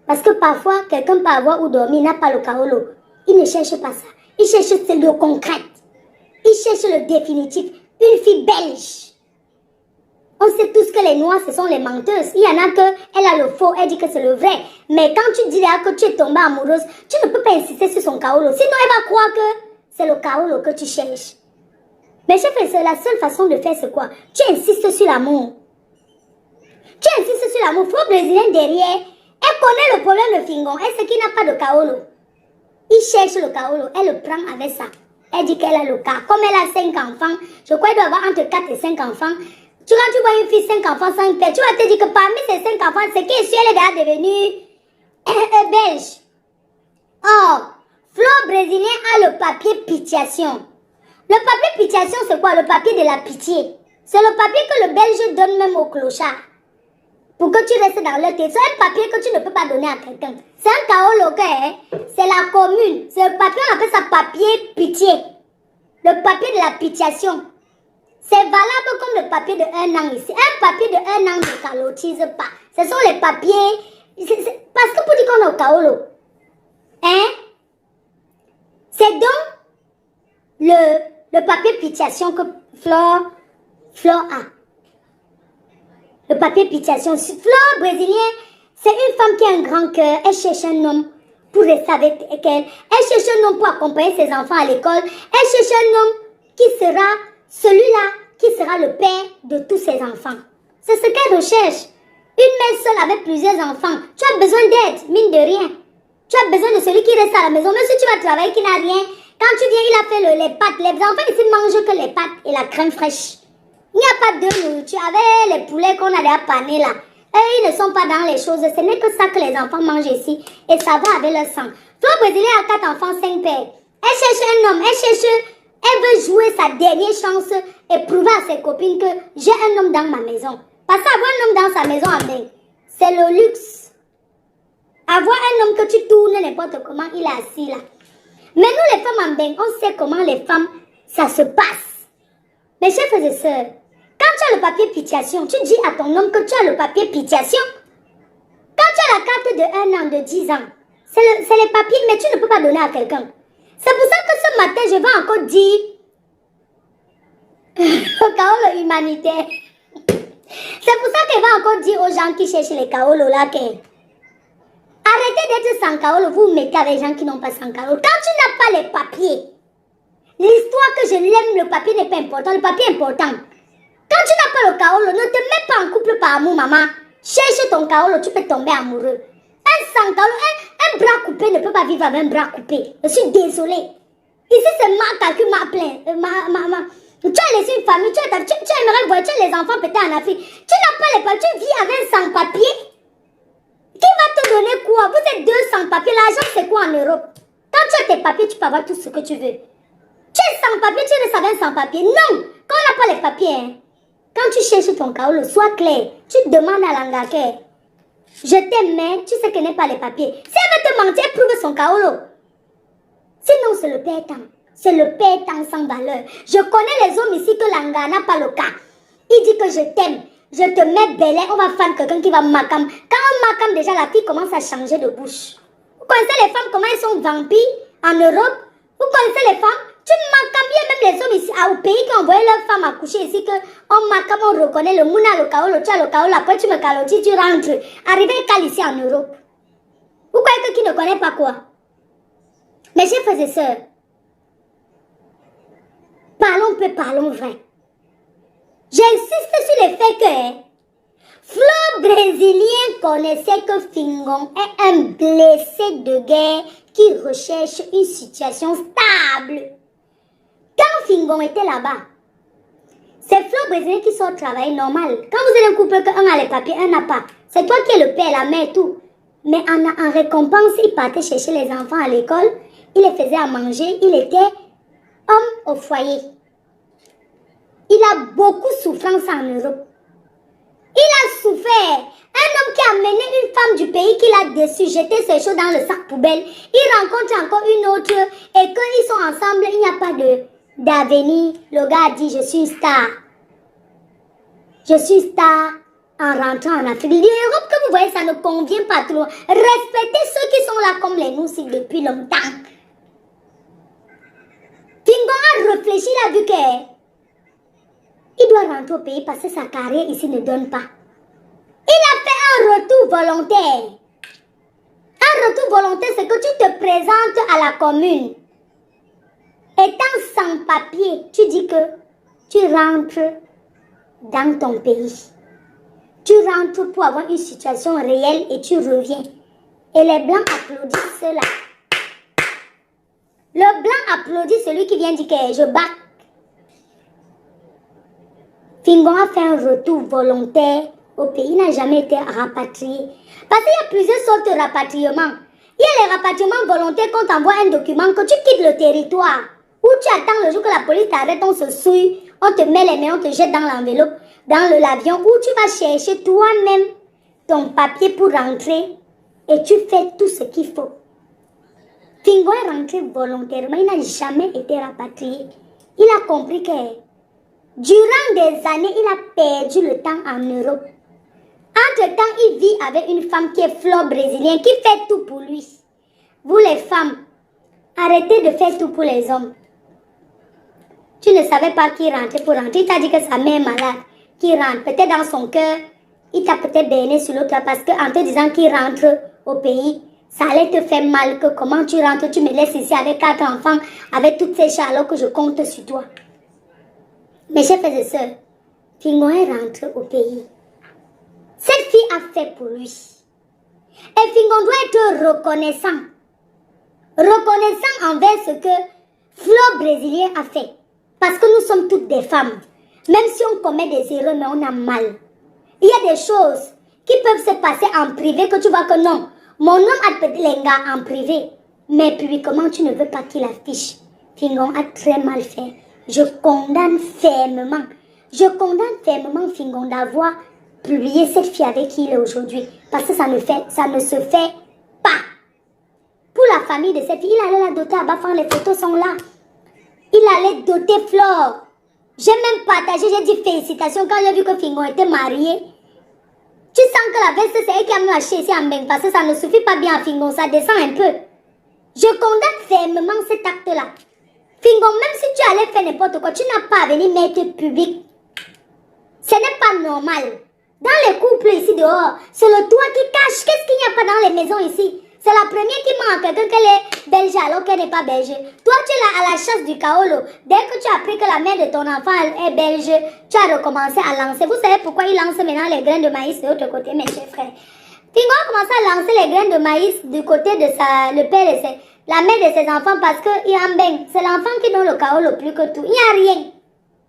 Parce que parfois, quelqu'un peut avoir où dormir, n'a pas le kaolo. Il ne cherche pas ça. Il cherche le concret. Il cherche le définitif. Une fille belge. On sait tous que les noirs, ce sont les menteuses. Il y en a que, elle a le faux, elle dit que c'est le vrai. Mais quand tu dis là que tu es tombée amoureuse, tu ne peux pas insister sur son kaolo. Sinon, elle va croire que c'est le kaolo que tu cherches. Mais chef, c'est la seule façon de faire, c'est quoi? Tu insistes sur l'amour. Tu insistes sur l'amour. Fleur brésilienne derrière, elle connaît le problème de Fingon. Elle sait qu'il n'a pas de kaolo. Il cherche le kaolo. Elle le prend avec ça. Elle dit qu'elle a le cas. Comme elle a 5 enfants, je crois qu'elle doit avoir entre 4 et 5 enfants. Quand tu vois une fille, 5 enfants, 5 pères, tu vas te dire que parmi ces 5 enfants, c'est qui est sûr, elle est déjà devenue belge. Or, Fleur brésilienne a le papier pitiation. Le papier pitiation, c'est quoi? Le papier de la pitié. C'est le papier que le Belge donne même au clochard. Pour que tu restes dans leur tête. C'est un papier que tu ne peux pas donner à quelqu'un. C'est un chaos local. Hein? C'est la commune. C'est le papier, on appelle ça papier pitié. Le papier de la pitiation. C'est valable comme le papier de 1 an ici. Un papier de 1 an ne calotise pas. Ce sont les papiers. Parce que pour dire qu'on est au chaos, hein? C'est donc le papier pitiation que Fleur a. Le papier pitiation. Fleur brésilienne, c'est une femme qui a un grand cœur. Elle cherche un homme pour rester avec elle. Elle cherche un homme pour accompagner ses enfants à l'école. Elle cherche un homme qui sera celui-là, qui sera le père de tous ses enfants. C'est ce qu'elle recherche. Une mère seule avec plusieurs enfants. Tu as besoin d'aide, mine de rien. Tu as besoin de celui qui reste à la maison. Même si tu vas travailler, qui n'a rien. Quand tu viens, il a fait les pâtes. Les enfants ici ne mangent que les pâtes et la crème fraîche. Il n'y a pas de nourriture. Avec les poulets qu'on a déjà panés là. Et ils ne sont pas dans les choses. Ce n'est que ça que les enfants mangent ici. Et ça va avec leur sang. Flo Brésilien a 4 enfants, 5 pères. Elle cherche un homme. Elle veut jouer sa dernière chance et prouver à ses copines que j'ai un homme dans ma maison. Parce qu'avoir un homme dans sa maison en bain, c'est le luxe. Avoir un homme que tu tournes n'importe comment, il est assis là. Mais nous les femmes en bain, on sait comment les femmes, ça se passe. Mes chers frères et sœurs, quand tu as le papier pitiation, tu dis à ton homme que tu as le papier pitiation. Quand tu as la carte de 1 an, de 10 ans, c'est les papiers, mais tu ne peux pas donner à quelqu'un. C'est pour ça que ce matin, je vais encore dire au Kaolo humanitaire. C'est pour ça qu'elle va encore dire aux gens qui cherchent les Kaolo là que arrêtez d'être sans Kaolo, vous mettez avec les gens qui n'ont pas sans Kaolo. Quand tu n'as pas les papiers, l'histoire que je l'aime, le papier n'est pas important, le papier est important. Quand tu n'as pas le Kaolo, ne te mets pas en couple par amour, maman. Cherche ton Kaolo, tu peux tomber amoureux. Un sans Kaolo, un bras coupé ne peut pas vivre avec un bras coupé. Je suis désolée. Ici, c'est ma calcul, ma plainte. Tu as laissé une famille, tu aimerais voir, tu as les enfants peut-être en Afrique. Tu n'as pas les papiers, tu vis avec un sans-papier. Qui va te donner quoi? Vous êtes 2 sans-papiers. L'argent, c'est quoi en Europe? Quand tu as tes papiers, tu peux avoir tout ce que tu veux. Tu es sans-papier, tu restes avec un sans-papier. Non! Quand on n'a pas les papiers, hein, quand tu cherches ton Kaolo, sois clair. Tu demandes à l'angake. Je t'aime, mais tu sais qu'elle n'est pas les papiers. Si elle veut te mentir, prouve son Kaolo. Sinon, c'est le père-temps. C'est le père-temps sans valeur. Je connais les hommes ici que l'anga n'a pas le cas. Il dit que je t'aime. Je te mets belle, on va faire quelqu'un qui va macam. Quand on macam, déjà, la fille commence à changer de bouche. Vous connaissez les femmes, comment elles sont vampires en Europe? Vous connaissez les femmes? Tu macam bien même les hommes ici, au pays qui ont envoyé leurs femmes accoucher ici, que on macam, on reconnaît le mouna, le Kaolo, tu as le Kaolo, après tu me calotis, tu rentres. Arrivé cal ici en Europe. Vous croyez que qui ne connaît pas quoi? Mes chers frères et sœurs, parlons vrai. J'insiste sur le fait que Flo Brésilien connaissait que Fingon est un blessé de guerre qui recherche une situation stable. Quand Fingon était là-bas, c'est Flo Brésilien qui sort travailler normal. Quand vous êtes un couple, qu'un a les papiers, un n'a pas. C'est toi qui es le père, la mère, tout. Mais en récompense, il partait chercher les enfants à l'école. Il les faisait à manger. Il était homme au foyer. Il a beaucoup souffrance en Europe. Il a souffert. Un homme qui a mené une femme du pays qu'il a déçu, jeté ses choses dans le sac poubelle. Il rencontre encore une autre et quand ils sont ensemble, il n'y a pas d'avenir. Le gars a dit, je suis star. Je suis star en rentrant en Afrique. L'Europe que vous voyez, ça ne convient pas trop. Respectez ceux qui sont là comme les noussis depuis longtemps. Fingon a réfléchi, il a vu que il doit rentrer au pays parce que sa carrière ici ne donne pas. Il a fait un retour volontaire. Un retour volontaire, c'est que tu te présentes à la commune. Étant sans papier, tu dis que tu rentres dans ton pays. Tu rentres pour avoir une situation réelle et tu reviens. Et les Blancs applaudissent cela. Le Blanc applaudit celui qui vient dire que je bats. Fingon a fait un retour volontaire au pays. Il n'a jamais été rapatrié. Parce qu'il y a plusieurs sortes de rapatriements. Il y a les rapatriements volontaires quand on t'envoie un document, que tu quittes le territoire. Ou tu attends le jour que la police t'arrête, on se souille, on te met les mains, on te jette dans l'enveloppe, dans l'avion. Ou tu vas chercher toi-même ton papier pour rentrer et tu fais tout ce qu'il faut. Fingon est rentré volontairement. Il n'a jamais été rapatrié. Il a compris que durant des années, il a perdu le temps en Europe. Entre-temps, il vit avec une femme qui est Flo Brésilien, qui fait tout pour lui. Vous les femmes, arrêtez de faire tout pour les hommes. Tu ne savais pas qui rentrait pour rentrer. Il t'a dit que sa mère est malade. Qui rentre. Peut-être dans son cœur, il t'a peut-être béni sur l'autre parce qu'en te disant qu'il rentre au pays, Ça allait te faire mal que comment tu rentres, tu me laisses ici avec 4 enfants, avec toutes ces choses alors que je compte sur toi. Mes chers frères et sœurs, Fingon est rentré au pays. Cette fille a fait pour lui. Et Fingon doit être reconnaissant. Reconnaissant envers ce que Flo Brésilien a fait. Parce que nous sommes toutes des femmes. Même si on commet des erreurs, mais on a mal. Il y a des choses qui peuvent se passer en privé que tu vois que non. Mon homme a peut-être les gars en privé. Mais publiquement, tu ne veux pas qu'il affiche. Fingon a très mal fait. Je condamne fermement. Je condamne fermement Fingon d'avoir publié cette fille avec qui il est aujourd'hui. Parce que ça ne se fait pas. Pour la famille de cette fille, il allait la doter à Bafang, les photos sont là. Il allait doter Flore. J'ai même partagé, j'ai dit félicitations quand j'ai vu que Fingon était marié. Tu sens que la veste, c'est elle qui a mis acheté ici en Beng parce que ça ne suffit pas bien à Fingon, ça descend un peu. Je condamne fermement cet acte-là. Fingon, même si tu allais faire n'importe quoi, tu n'as pas à venir mettre public. Ce n'est pas normal. Dans les couples ici dehors, c'est le toit qui cache. Qu'est-ce qu'il n'y a pas dans les maisons ici? C'est la première qui ment à quelqu'un qu'elle est belge alors qu'elle n'est pas belge. Toi, tu es là à la chasse du kaolo. Dès que tu as appris que la mère de ton enfant est belge, tu as recommencé à lancer. Vous savez pourquoi il lance maintenant les graines de maïs de l'autre côté, mes chers frères? Fingon a commencé à lancer les graines de maïs du côté de le père et la mère de ses enfants parce qu'il y a un bain. C'est l'enfant qui donne le kaolo plus que tout. Il n'y a rien.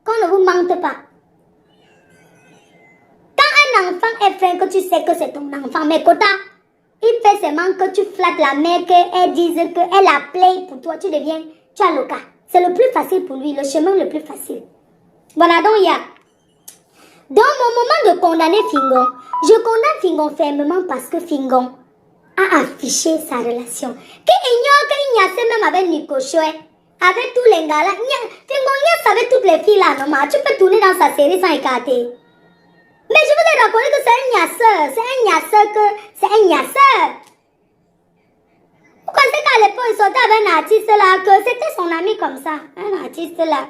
Qu'on ne vous mente pas. Quand un enfant est fin, que tu sais que c'est ton enfant, mais Kota, il fait seulement que tu flattes la mère, qu'elle dise qu'elle a play pour toi, tu as le cas. C'est le plus facile pour lui, le chemin le plus facile. Voilà, donc il y a. Dans mon moment de condamner Fingon, je condamne Fingon fermement parce que Fingon a affiché sa relation. Qu'il y a même avec Nico Chouet, avec tous les gars là. Fingon y a avec toutes les filles là, non, tu peux tourner dans sa série sans écarter. Mais je vous ai raconté que c'est un gnasseur. Pourquoi c'est qu'à l'époque il sortait avec un artiste là, que c'était son ami comme ça, un artiste là.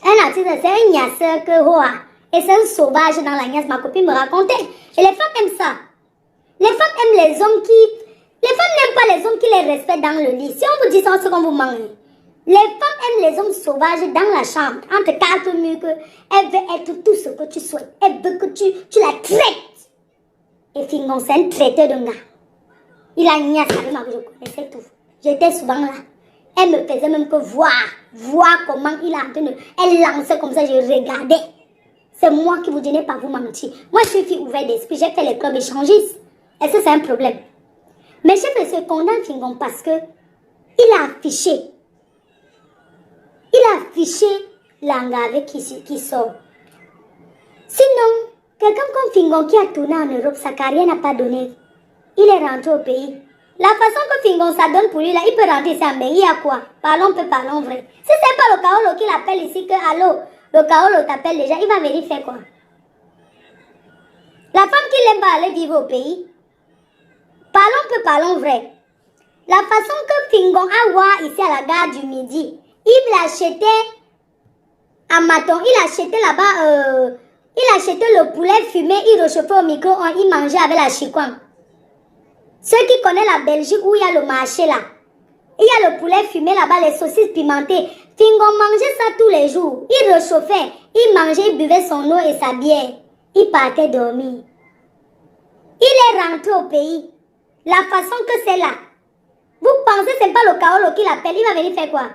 Un artiste, c'est un gnasseur que hoa. Et c'est un sauvage dans la gnasse, ma copine me racontait. Et les femmes aiment ça. Les femmes aiment les hommes les femmes n'aiment pas les hommes qui les respectent dans le lit. Si on vous dit ça, c'est qu'on vous mange. Les femmes aiment les hommes sauvages dans la chambre, entre quatre murs, elle veut être tout ce que tu souhaites. Elle veut que tu la traites. Et Fingon, c'est un traiteur de gars. Il a niasse avec moi, je connaissais tout. J'étais souvent là. Elle me faisait même que voir comment il a en train de... Elle lançait comme ça, je regardais. C'est moi qui vous dis, pas vous mentir. Moi, je suis fille ouverte d'esprit, j'ai fait les clubs échangistes. Est-ce que c'est un problème? Mais je fais ce condamne Fingon parce que il a affiché. Il a affiché l'anga avec qui sort. Sinon, quelqu'un comme Fingon qui a tourné en Europe, sa carrière n'a pas donné. Il est rentré au pays. La façon que Fingon ça donne pour lui, là, il peut rentrer ici en pays. Il y a quoi? Parlons vrai. Si c'est pas le Kaolo qui l'appelle ici, que allô, le Kaolo t'appelle déjà, il va venir faire quoi? La femme qui l'aime va aller vivre au pays. Parlons vrai. La façon que Fingon a voir ici à la gare du Midi, il l'achetait à Maton, il achetait là-bas, il achetait le poulet fumé, il réchauffait au micro, il mangeait avec la chikwang. Ceux qui connaissent la Belgique où il y a le marché là, il y a le poulet fumé là-bas, les saucisses pimentées. Fingon mangeait ça tous les jours. Il réchauffait, il mangeait, il buvait son eau et sa bière. Il partait dormir. Il est rentré au pays. La façon que c'est là. Vous pensez que ce n'est pas le Kaolo qui l'appelle, il va venir faire quoi?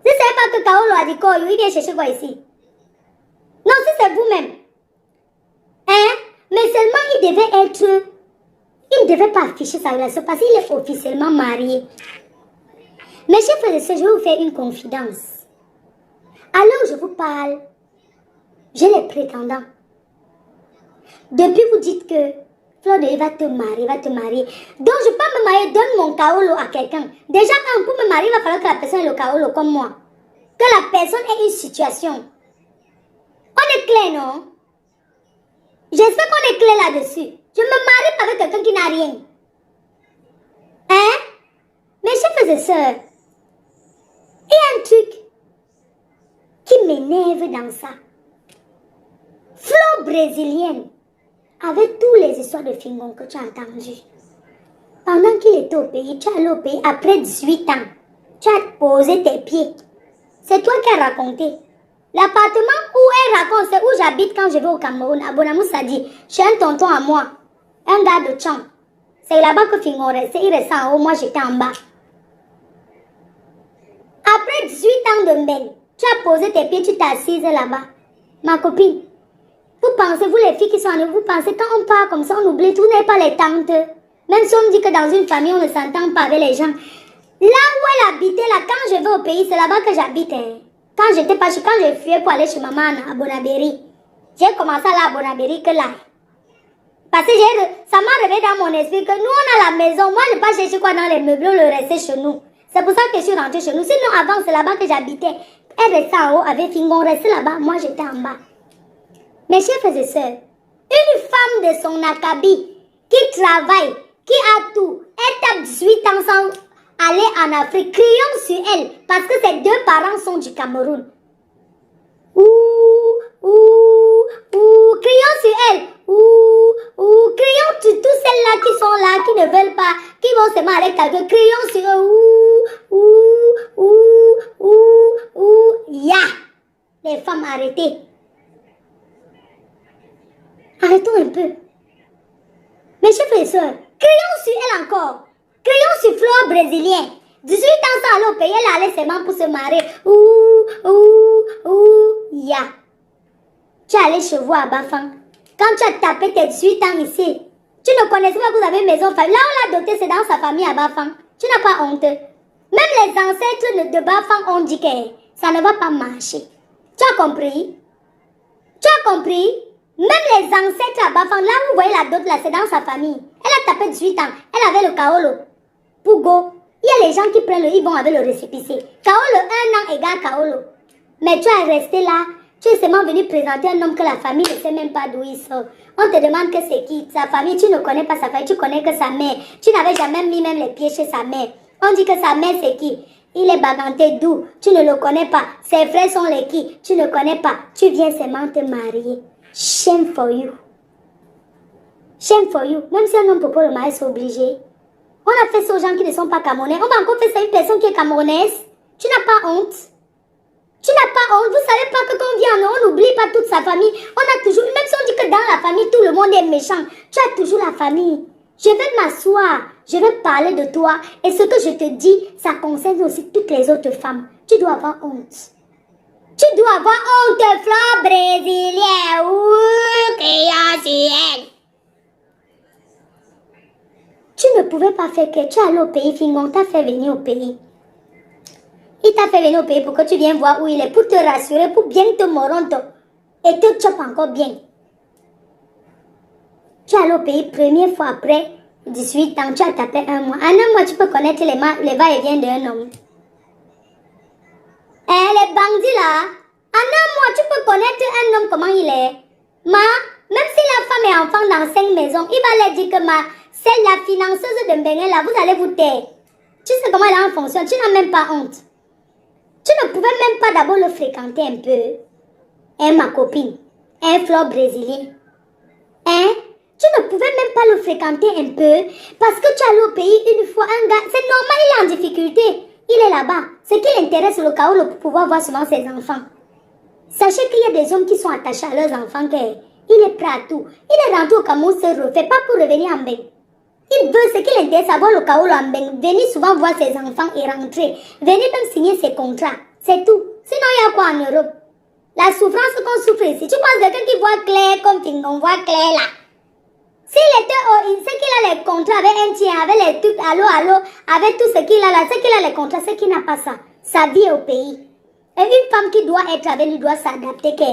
Si ce n'est pas que Kaolo a dit quoi, il vient chercher quoi ici? Non, si c'est vous-même. Hein? Mais seulement il ne devait pas afficher sa relation parce qu'il est officiellement marié. Mes chers frères et sœurs, je vais vous faire une confidence. Alors je vous parle, j'ai les prétendants. Depuis vous dites que Flore va te marier. Donc je peux me marier, donne mon kaolo à quelqu'un. Déjà quand pour me marier, il va falloir que la personne ait le kaolo comme moi. Que la personne ait une situation. On est clair, non? J'espère qu'on est clair là-dessus. Je me marie pas avec quelqu'un qui n'a rien. Hein? Mes chers frères et sœurs, il y a un truc qui m'énerve dans ça. Flo brésilienne avec tous les histoires de Fingon que tu as entendues, pendant qu'il était au pays, tu es allé au pays après 18 ans, tu as posé tes pieds. C'est toi qui as raconté. L'appartement où elle raconte, c'est où j'habite quand je vais au Cameroun. À Bonamou, ça dit, chez un tonton à moi, un gars de Tchang. C'est là-bas que Fingon restait, il restait en haut, moi j'étais en bas. Après 18 ans de mène, tu as posé tes pieds, tu t'es assise là-bas. Ma copine, vous pensez, vous les filles qui sont en vous pensez quand on part comme ça, on oublie tout, n'est pas les tantes. Même si on dit que dans une famille, on ne s'entend pas avec les gens. Là où elle habitait, là, quand je vais au pays, c'est là-bas que j'habite. Hein. Quand je fuyais pour aller chez maman à Bonabéry, j'ai commencé à aller à Bonabéry que là. Parce que ça m'a réveillé dans mon esprit que nous, on a la maison. Moi, je ne vais pas chercher quoi dans les meubles, le rester chez nous. C'est pour ça que je suis rentrée chez nous. Sinon, avant, c'est là-bas que j'habitais. Elle restait en haut avec Fingon, restait là-bas. Moi, j'étais en bas. Mes chers frères et sœurs, une femme de son acabit qui travaille, qui a tout, elle tape 18 ans sans aller en Afrique, crions sur elle parce que ses deux parents sont du Cameroun. Crions sur elle. Crions sur tous celles-là qui sont là, qui ne veulent pas, qui vont se marier avec quelqu'un. Crions sur eux. Ya! Les femmes arrêtez. Arrêtons un peu. Mes chers frères et sœurs, crions sur elle encore. Crions sur Flore brésilien. 18 ans sans aller au pays, elle allait seulement pour se marier. Ya. Tu es allé chez vous à Bafang. Quand tu as tapé tes 18 ans ici, tu ne connaissais pas que vous avez une maison famille. Là où on l'a doté, c'est dans sa famille à Bafang. Tu n'as pas honte. Même les ancêtres de Bafang ont dit que ça ne va pas marcher. Tu as compris? Tu as compris? Même les ancêtres à Bafang, là où vous voyez la dot, là, c'est dans sa famille. Elle a tapé 18 ans. Elle avait le kaolo. Pougo. Il y a les gens qui prennent ils vont avec le récépissé. Kaolo, 1 an égale kaolo. Mais tu es resté là. Tu es seulement venu présenter un homme que la famille ne sait même pas d'où il sort. On te demande que c'est qui. Sa famille, tu ne connais pas sa famille. Tu connais que sa mère. Tu n'avais jamais mis même les pieds chez sa mère. On dit que sa mère, c'est qui? Il est baganté d'où? Tu ne le connais pas. Ses frères sont les qui? Tu ne connais pas. Tu viens seulement te marier. Shame for you. Shame for you. Même si un homme peut pas le marier, c'est obligé. On a fait ça aux gens qui ne sont pas camerounais. On va encore faire ça à une personne qui est camerounaise. Tu n'as pas honte. Tu n'as pas honte. Vous savez pas que quand on vient en haut, on n'oublie pas toute sa famille. On a toujours, même si on dit que dans la famille, tout le monde est méchant, tu as toujours la famille. Je vais m'asseoir. Je vais parler de toi. Et ce que je te dis, ça concerne aussi toutes les autres femmes. Tu dois avoir honte. Tu dois avoir honte, Flore brésilien. Tu ne pouvais pas faire que tu es allé au pays, Fingon t'a fait venir au pays. Il t'a fait venir au pays pour que tu viennes voir où il est, pour te rassurer, pour bien te moronto et te chope encore bien. Tu es allé au pays, première fois après 18 ans, tu as tapé un mois. En un mois, tu peux connaître les va-et-vient d'un homme. Les bandits là, en un mois, tu peux connaître un homme comment il est. Même si la femme est enfant dans 5 maisons, il va leur dire que c'est la financeuse de Mbengé là, vous allez vous taire. Tu sais comment elle en fonctionne, tu n'as même pas honte. Tu ne pouvais même pas d'abord le fréquenter un peu. Ma copine, un Flore brésilien. Tu ne pouvais même pas le fréquenter un peu parce que tu es allé au pays une fois, un gars, c'est normal, il est en difficulté. Il est là-bas. Ce qui l'intéresse, le chaos, pour pouvoir voir souvent ses enfants. Sachez qu'il y a des hommes qui sont attachés à leurs enfants, qu'il est prêt à tout. Il est rentré au Cameroun, se refait, pas pour revenir en Beng. Il veut ce qu'il intéresse, avoir le chaos en Beng, venir souvent voir ses enfants et rentrer. Venir même signer ses contrats. C'est tout. Sinon, il y a quoi en Europe? La souffrance qu'on souffre ici. Tu penses quelqu'un qui voit clair comme Fingon voit clair là? S'il était, il sait qu'il a les contrats avec un tien, avec les trucs, allô, avec tout ce qu'il a là, c'est qu'il a les contrats, c'est qu'il n'a pas ça. Sa vie est au pays. Et une femme qui doit être avec lui doit s'adapter, que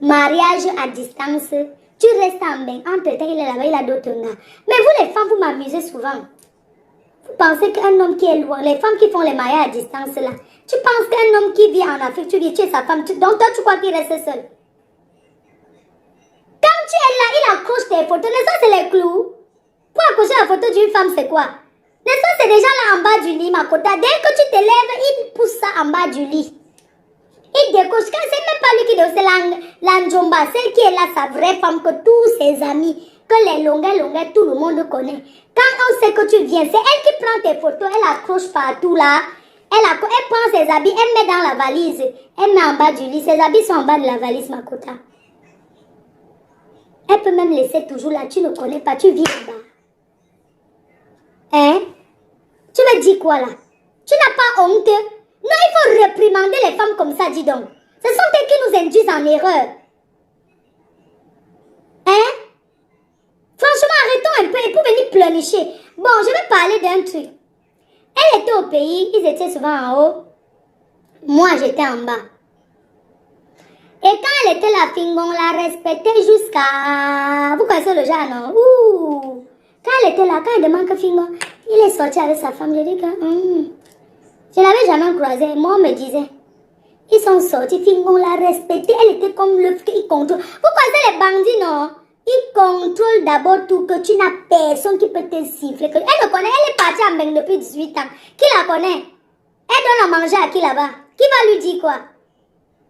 mariage à distance, tu restes en bain, entre-temps il est là-bas, il a d'autres gars. Mais vous les femmes, vous m'amusez souvent. Vous pensez qu'un homme qui est loin, les femmes qui font les mariages à distance là, tu penses qu'un homme qui vit en Afrique, tu dis tu es sa femme, donc toi tu crois qu'il reste seul? Quand tu es là, il accroche tes photos. N'est-ce pas c'est les clous? Pour accrocher la photo d'une femme, c'est quoi? N'est-ce pas c'est déjà là en bas du lit, ma cota. Dès que tu te lèves, il pousse ça en bas du lit. Il décoche, quand c'est même pas lui qui décoche, c'est l'Anjomba, celle qui est là, sa vraie femme, que tous ses amis, que les longueurs, tout le monde connaît. Quand on sait que tu viens, c'est elle qui prend tes photos, elle accroche partout là. Elle prend ses habits, elle met dans la valise, elle met en bas du lit, ses habits sont en bas de la valise, Makota. Elle peut même laisser toujours là, tu ne connais pas, tu vis là-bas. Hein? Tu me dis quoi là? Tu n'as pas honte? Non, il faut réprimander les femmes comme ça, dis donc. Ce sont elles qui nous induisent en erreur. Hein? Franchement, arrêtons un peu et pour venir pleurnicher. Bon, je vais parler d'un truc. Elle était au pays, ils étaient souvent en haut. Moi, j'étais en bas. Et quand elle était là, Fingon la respectait jusqu'à... Vous connaissez le genre, non? Ouh! Quand elle était là, quand elle demande que Fingon, il est sorti avec sa femme, je dis que... Je ne l'avais jamais croisé. Moi, on me disait... Ils sont sortis, Fingon la respectait. Elle était comme l'œuf qu'il contrôle. Vous connaissez les bandits, non? Ils contrôlent d'abord tout, que tu n'as personne qui peut te siffler. Elle le connaît, elle est partie en Beng depuis 18 ans. Qui la connaît? Elle donne à manger à qui là-bas? Qui va lui dire quoi?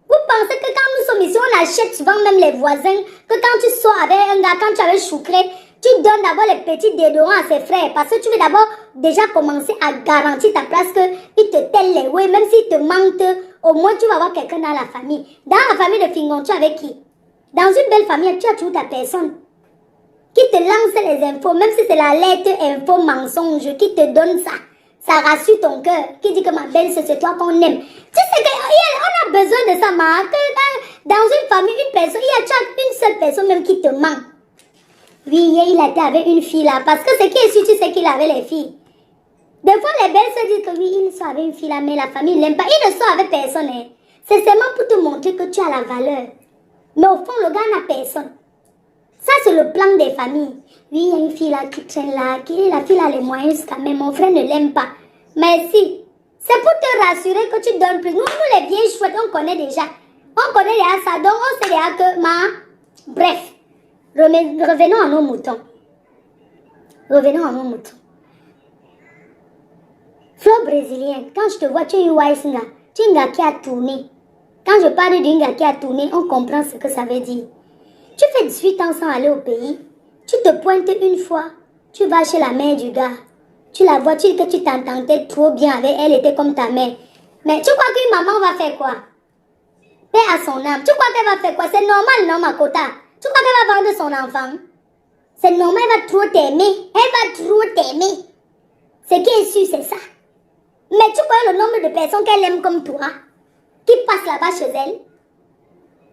Vous pensez que quand nous sommes ici, on achète souvent même les voisins, que quand tu sors avec un gars, quand tu avais choucré, tu donnes d'abord les petits déodorants à ses frères. Parce que tu veux d'abord déjà commencer à garantir ta place, qu'il te telle les ouais, même s'il te manque, au moins tu vas avoir quelqu'un dans la famille. Dans la famille de Fingon, tu es avec qui? Dans une belle famille, tu as toujours ta personne qui te lance les infos, même si c'est la lettre info mensonge qui te donne ça. Ça rassure ton cœur, qui dit que ma belle, c'est toi qu'on aime. Tu sais qu'on a besoin de ça, dans une famille, une personne, il y a une seule personne même qui te ment. Oui, il a été avec une fille là, parce que ce qui est sûr, tu sais qu'il avait les filles. Des fois, les belles se disent que oui, il sort avec une fille là, mais la famille ne l'aime pas. Il ne sort avec personne. Hein. C'est seulement pour te montrer que tu as la valeur. Mais au fond, le gars n'a personne. Ça, c'est le plan des familles. Oui, il y a une fille là qui traîne là, la fille a les moyens jusqu'à même. Mon frère ne l'aime pas. Mais si, c'est pour te rassurer que tu donnes plus. Nous, les vieilles chouettes, on connaît déjà. On connaît déjà ça. Donc, on sait déjà que, bref, revenons à nos moutons. Revenons à nos moutons. Fleur brésilienne, quand je te vois, tu es une Waïsinga. Tu es une gars qui a tourné. Quand je parle d'une gars qui a tourné, on comprend ce que ça veut dire. Tu fais 18 ans sans aller au pays. Tu te pointes une fois. Tu vas chez la mère du gars. Tu la vois, tu dis que tu t'entendais trop bien avec elle, était comme ta mère. Mais tu crois qu'une maman va faire quoi? Paix à son âme. Tu crois qu'elle va faire quoi? C'est normal, non, Makota? Tu crois qu'elle va vendre son enfant? C'est normal, elle va trop t'aimer. Elle va trop t'aimer. Ce qui est sûr, c'est ça. Mais tu crois le nombre de personnes qu'elle aime comme toi, qui passent là-bas chez elle?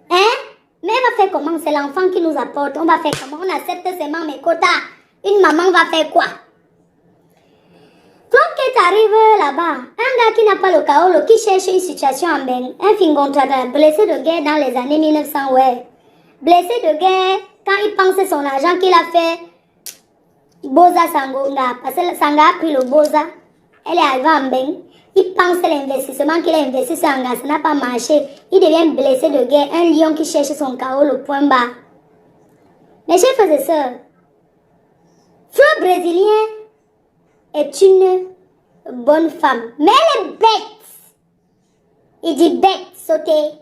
Hein? Mais elle va faire comment? C'est l'enfant qui nous apporte. On va faire comment? On accepte seulement mes quotas. Une maman va faire quoi? Quand tu arrives là-bas, un gars qui n'a pas le kaolo, qui cherche une situation en Beng, un fingontrada, blessé de guerre dans les années 1900, ouais. Blessé de guerre, quand il pensait son argent qu'il a fait, Boza Sangonga, parce que Sanga a pris le Boza, elle est arrivée en Beng, il pense l'investissement qu'il a investi sur un gars, ça n'a pas marché, il devient blessé de guerre, un lion qui cherche son kaolo, le point bas. Mes chers et sœurs, Fleur brésilienne est une bonne femme, mais elle est bête. Il dit bête, sauter.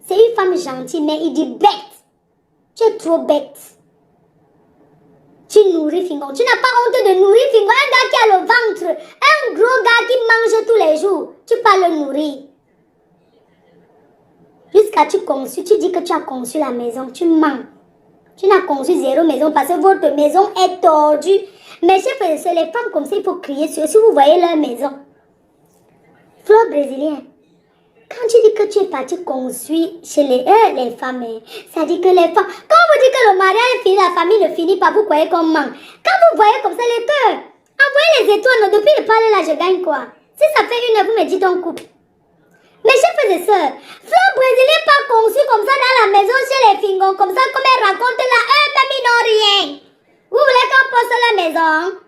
C'est une femme gentille, mais il dit bête. Tu es trop bête. Tu nourris Fingon. Tu n'as pas honte de nourrir Fingon. Un gars qui a le ventre, un gros gars qui mange tous les jours. Tu peux le nourrir. Jusqu'à tu conçus, tu dis que tu as conçu la maison. Tu mens. Tu n'as conçu zéro maison parce que votre maison est tordue. Mais chers frères et sœurs, les femmes comme ça, il faut crier sur eux. Si vous voyez leur maison. Fleur brésilienne. Quand tu dis que tu es parti construire chez les femmes, ça dit que les femmes... Quand vous dites que le mariage est fini, la famille ne finit pas, vous croyez qu'on manque. Quand vous voyez comme ça les cœurs, envoyez les étoiles. Depuis le parler là, je gagne quoi? Si ça fait une heure, vous me dites on coupe. Mes chers frères et sœurs, Fleur brésilienne pas conçue comme ça dans la maison chez les Fingons, comme ça, comme elle raconte là, même ils n'ont rien. Vous voulez qu'on poste la maison?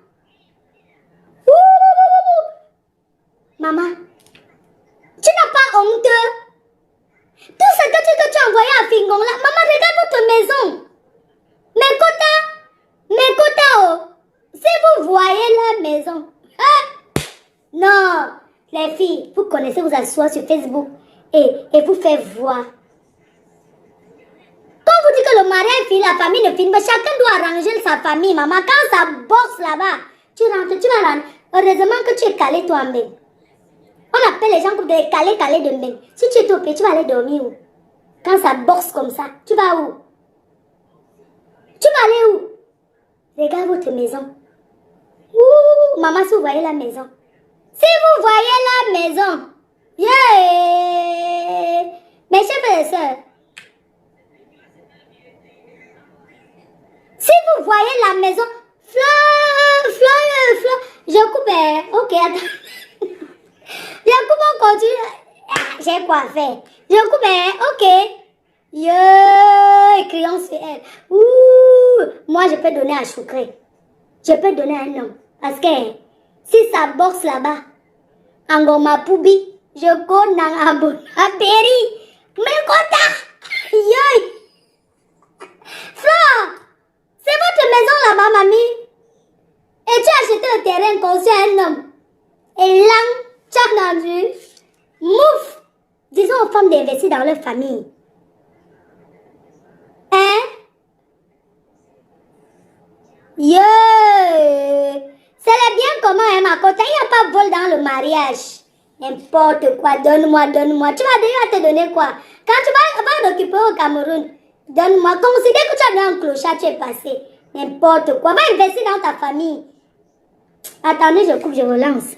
Maman, tu n'as pas honte? Tout ce que tu as envoyé à Fingon là, maman, regarde votre maison. Mes quotas, oh. Si vous voyez la maison. Non, les filles, vous connaissez, vous asseoir sur Facebook. et vous faire voir. Quand vous dites que le mariage finit, la famille ne finit pas, chacun doit arranger sa famille, maman. Quand ça bosse là-bas, tu rentres, tu vas rentrer. Heureusement que tu es calé toi-même. On appelle les gens pour te caler de même. Si tu es trop petit, tu vas aller dormir où? Quand ça bosse comme ça, tu vas où? Tu vas aller où? Regarde votre maison. Ouh, maman, si vous voyez la maison. Si vous voyez la maison. Yeah! Mes chers frères et sœurs. Si vous voyez la maison. Fleur. Je coupe. Ok, attends. Je coupe, on continue. J'ai quoi faire. Je coupe. Ok. Crions sur elle. Ouh, moi je peux donner à Choukré. Je peux donner à un homme. Parce que si ça boxe là-bas, en Goma Poubi, je connais un bon apéri. Mais kota, yoy. Fleur, c'est votre maison là-bas, mamie. Et tu as acheté le terrain construit à un homme. Et là, tu as entendu. Mouf. Disons aux femmes d'investir dans leur famille. Hein? Yeah! C'est le bien comment, hein, ma côté. Il n'y a pas de vol dans le mariage. N'importe quoi. Donne-moi. Tu vas déjà te donner quoi? Quand tu vas t'occuper au Cameroun, donne-moi. Considère que tu as donné un clochard, tu es passé. N'importe quoi. Va investir dans ta famille. Attendez, je coupe, je relance.